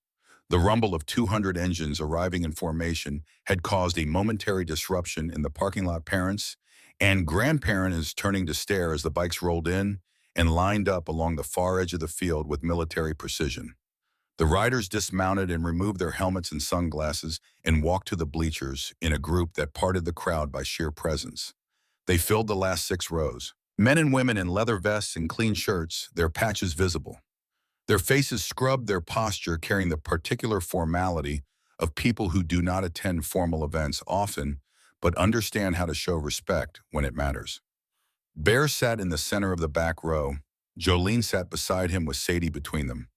The rumble of 200 engines arriving in formation had caused a momentary disruption in the parking lot. Parents and grandparents turning to stare as the bikes rolled in and lined up along the far edge of the field with military precision. The riders dismounted and removed their helmets and sunglasses and walked to the bleachers in a group that parted the crowd by sheer presence. They filled the last 6 rows. Men and women in leather vests and clean shirts, their patches visible. Their faces scrubbed, their posture carrying the particular formality of people who do not attend formal events often, but understand how to show respect when it matters. Bear sat in the center of the back row. Jolene sat beside him with Sadie between them.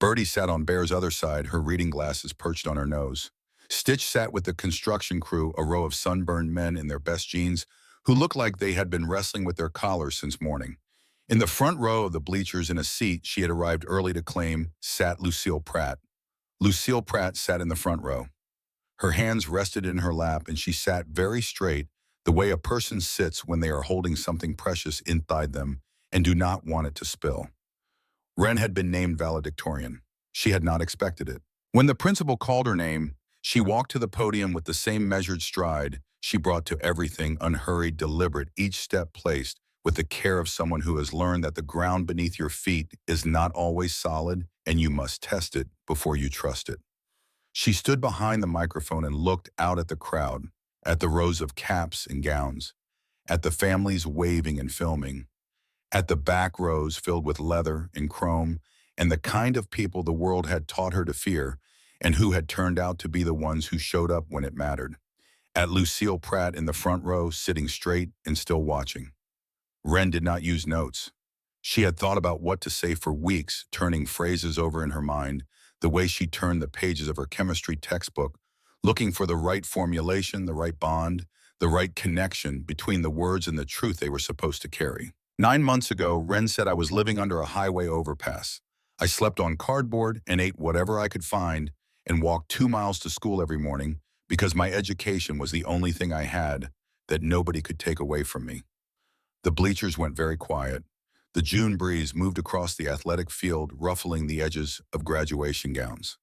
Bertie sat on Bear's other side, her reading glasses perched on her nose. Stitch sat with the construction crew, a row of sunburned men in their best jeans who looked like they had been wrestling with their collars since morning. In the front row of the bleachers, in a seat she had arrived early to claim, sat Lucille Pratt. Lucille Pratt sat in the front row. Her hands rested in her lap and she sat very straight, the way a person sits when they are holding something precious inside them and do not want it to spill. Wren had been named valedictorian. She had not expected it. When the principal called her name, she walked to the podium with the same measured stride she brought to everything, unhurried, deliberate, each step placed with the care of someone who has learned that the ground beneath your feet is not always solid and you must test it before you trust it. She stood behind the microphone and looked out at the crowd, at the rows of caps and gowns, at the families waving and filming, at the back rows filled with leather and chrome, and the kind of people the world had taught her to fear and who had turned out to be the ones who showed up when it mattered. At Lucille Pratt in the front row, sitting straight and still watching. Wren did not use notes. She had thought about what to say for weeks, turning phrases over in her mind, the way she turned the pages of her chemistry textbook, looking for the right formulation, the right bond, the right connection between the words and the truth they were supposed to carry. 9 months ago, Wren said I was living under a highway overpass. I slept on cardboard and ate whatever I could find and walked 2 miles to school every morning because my education was the only thing I had that nobody could take away from me. The bleachers went very quiet. The June breeze moved across the athletic field, ruffling the edges of graduation gowns.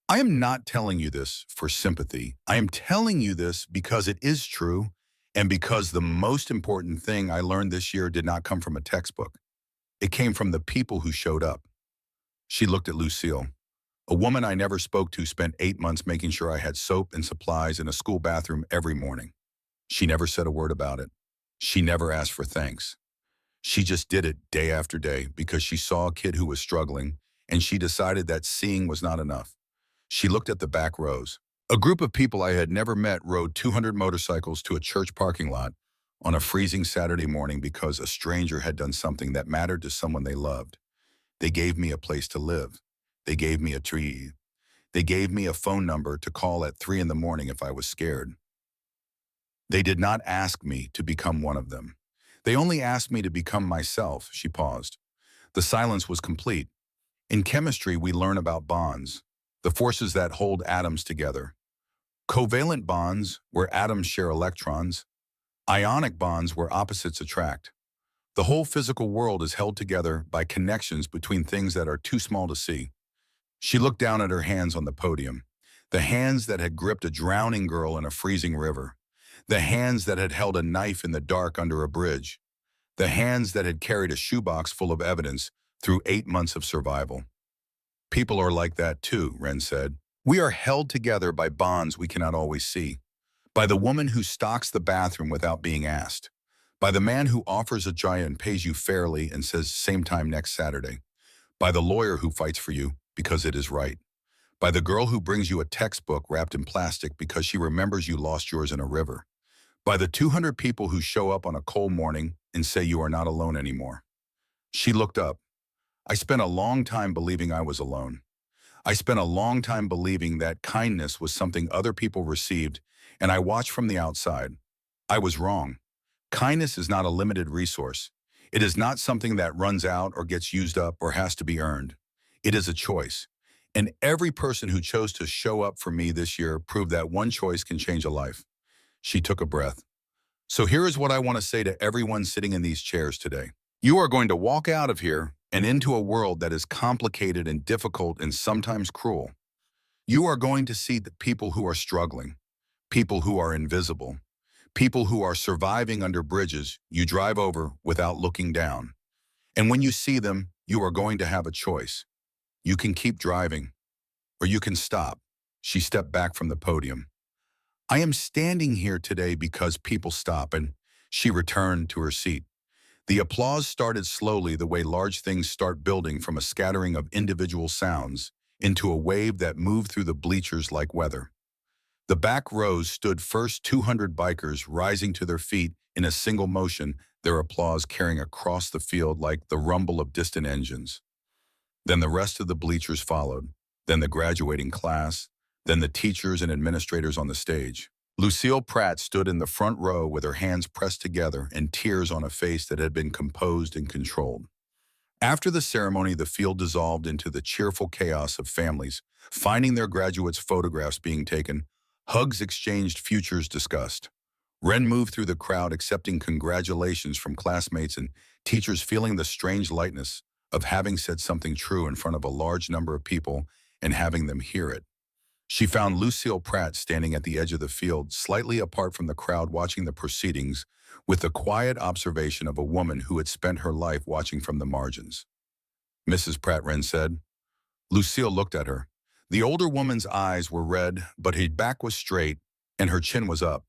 I am not telling you this for sympathy. I am telling you this because it is true and because the most important thing I learned this year did not come from a textbook. It came from the people who showed up. She looked at Lucille. A woman I never spoke to spent 8 months making sure I had soap and supplies in a school bathroom every morning. She never said a word about it. She never asked for thanks. She just did it day after day because she saw a kid who was struggling and she decided that seeing was not enough. She looked at the back rows. A group of people I had never met rode 200 motorcycles to a church parking lot on a freezing Saturday morning because a stranger had done something that mattered to someone they loved. They gave me a place to live. They gave me a tree. They gave me a phone number to call at 3 in the morning if I was scared. They did not ask me to become one of them. They only asked me to become myself. She paused. The silence was complete. In chemistry, we learn about bonds, the forces that hold atoms together. Covalent bonds, where atoms share electrons. Ionic bonds, where opposites attract. The whole physical world is held together by connections between things that are too small to see. She looked down at her hands on the podium, the hands that had gripped a drowning girl in a freezing river, the hands that had held a knife in the dark under a bridge, the hands that had carried a shoebox full of evidence through 8 months of survival. People are like that too, Wren said. We are held together by bonds we cannot always see, by the woman who stocks the bathroom without being asked, by the man who offers a giant and pays you fairly and says same time next Saturday, by the lawyer who fights for you because it is right, by the girl who brings you a textbook wrapped in plastic because she remembers you lost yours in a river, by the 200 people who show up on a cold morning and say you are not alone anymore. She looked up. I spent a long time believing I was alone. I spent a long time believing that kindness was something other people received, and I watched from the outside. I was wrong. Kindness is not a limited resource. It is not something that runs out or gets used up or has to be earned. It is a choice. And every person who chose to show up for me this year proved that one choice can change a life. She took a breath. So here is what I want to say to everyone sitting in these chairs today. You are going to walk out of here and into a world that is complicated and difficult and sometimes cruel. You are going to see the people who are struggling, people who are invisible, people who are surviving under bridges you drive over without looking down. And when you see them, you are going to have a choice. You can keep driving, or you can stop. She stepped back from the podium. I am standing here today because people stop, and she returned to her seat. The applause started slowly, the way large things start building from a scattering of individual sounds into a wave that moved through the bleachers like weather. The back rows stood first, 200 bikers rising to their feet in a single motion, their applause carrying across the field like the rumble of distant engines. Then the rest of the bleachers followed, then the graduating class, then the teachers and administrators on the stage. Lucille Pratt stood in the front row with her hands pressed together and tears on a face that had been composed and controlled. After the ceremony, the field dissolved into the cheerful chaos of families, finding their graduates' photographs being taken, hugs exchanged, futures discussed. Ren moved through the crowd accepting congratulations from classmates and teachers, feeling the strange lightness of having said something true in front of a large number of people and having them hear it. She found Lucille Pratt standing at the edge of the field, slightly apart from the crowd, watching the proceedings with the quiet observation of a woman who had spent her life watching from the margins. Mrs. Pratt, Ren said. Lucille looked at her. The older woman's eyes were red, but her back was straight and her chin was up.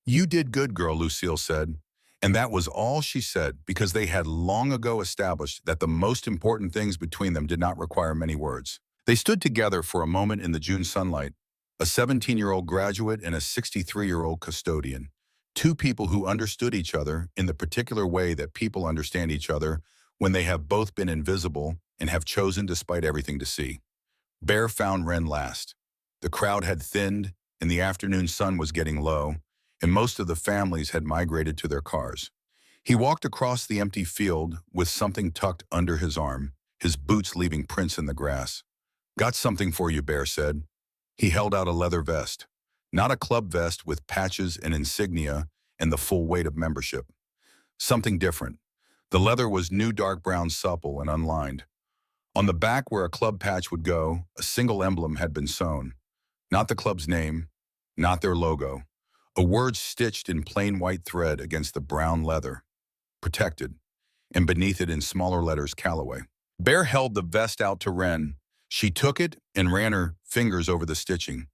You did good, girl, Lucille said. And that was all she said, because they had long ago established that the most important things between them did not require many words. They stood together for a moment in the June sunlight, a 17-year-old graduate and a 63-year-old custodian, two people who understood each other in the particular way that people understand each other when they have both been invisible and have chosen despite everything to see. Bear found Ren last. The crowd had thinned, and the afternoon sun was getting low, and most of the families had migrated to their cars. He walked across the empty field with something tucked under his arm, his boots leaving prints in the grass. Got something for you, Bear said. He held out a leather vest, not a club vest with patches and insignia and the full weight of membership. Something different. The leather was new, dark brown, supple and unlined. On the back, where a club patch would go, a single emblem had been sewn. Not the club's name, not their logo. A word stitched in plain white thread against the brown leather. Protected. And beneath it in smaller letters, Callaway. Bear held the vest out to Ren. She took it and ran her fingers over the stitching.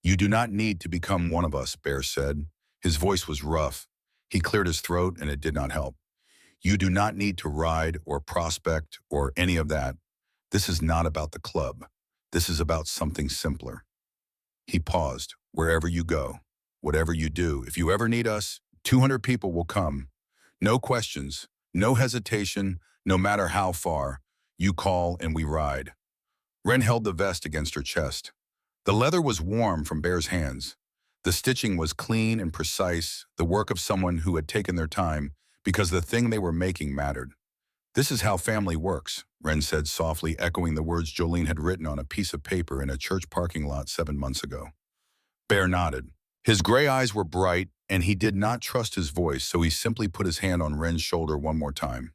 You do not need to become one of us, Bear said. His voice was rough. He cleared his throat and it did not help. You do not need to ride or prospect or any of that. This is not about the club. This is about something simpler. He paused. Wherever you go, whatever you do, if you ever need us, 200 people will come. No questions, no hesitation, no matter how far. You call and we ride. Ren held the vest against her chest. The leather was warm from Bear's hands. The stitching was clean and precise, the work of someone who had taken their time because the thing they were making mattered. This is how family works, Ren said softly, echoing the words Jolene had written on a piece of paper in a church parking lot 7 months ago. Bear nodded. His gray eyes were bright, and he did not trust his voice, so he simply put his hand on Ren's shoulder one more time.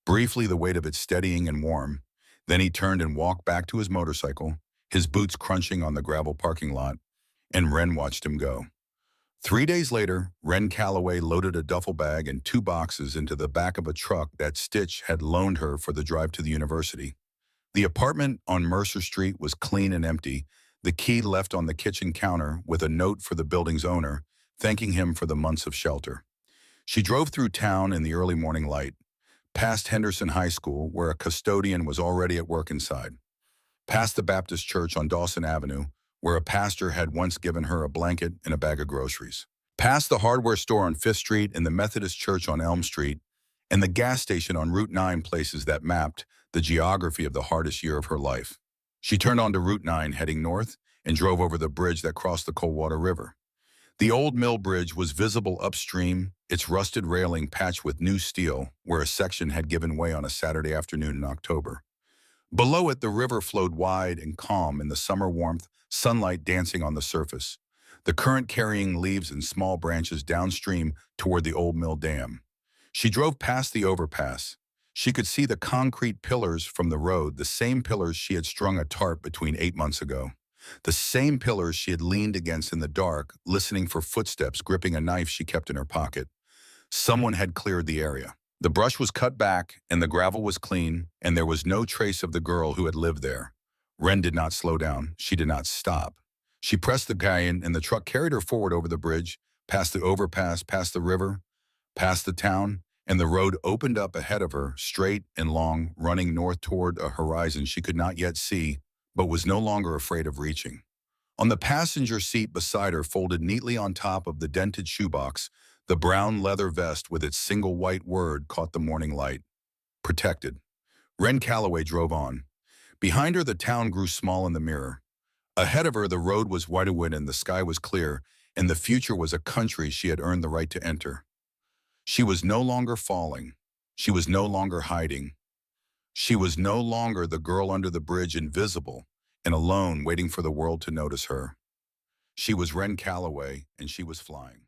Briefly, the weight of it steadying and warm. Then he turned and walked back to his motorcycle, his boots crunching on the gravel parking lot, and Ren watched him go. 3 days later, Ren Callaway loaded a duffel bag and 2 boxes into the back of a truck that Stitch had loaned her for the drive to the university. The apartment on Mercer Street was clean and empty, the key left on the kitchen counter with a note for the building's owner, thanking him for the months of shelter. She drove through town in the early morning light, past Henderson High School, where a custodian was already at work inside, past the Baptist Church on Dawson Avenue, where a pastor had once given her a blanket and a bag of groceries, past the hardware store on 5th Street and the Methodist Church on Elm Street, and the gas station on Route 9, places that mapped the geography of the hardest year of her life. She turned onto Route 9, heading north, and drove over the bridge that crossed the Coldwater River. The old mill bridge was visible upstream, its rusted railing patched with new steel, where a section had given way on a Saturday afternoon in October. Below it, the river flowed wide and calm in the summer warmth, sunlight dancing on the surface, the current carrying leaves and small branches downstream toward the old mill dam. She drove past the overpass. She could see the concrete pillars from the road, the same pillars she had strung a tarp between 8 months ago. The same pillars she had leaned against in the dark, listening for footsteps, gripping a knife she kept in her pocket. Someone had cleared the area. The brush was cut back, and the gravel was clean, and there was no trace of the girl who had lived there. Wren did not slow down. She did not stop. She pressed the guy in, and the truck carried her forward over the bridge, past the overpass, past the river, past the town, and the road opened up ahead of her, straight and long, running north toward a horizon she could not yet see, but was no longer afraid of reaching. On the passenger seat beside her, folded neatly on top of the dented shoebox, the brown leather vest with its single white word caught the morning light. Protected. Wren Calloway drove on. Behind her, the town grew small in the mirror. Ahead of her, the road was wide open and the sky was clear, and the future was a country she had earned the right to enter. She was no longer falling. She was no longer hiding. She was no longer the girl under the bridge, invisible and alone, waiting for the world to notice her. She was Wren Calloway, and she was flying.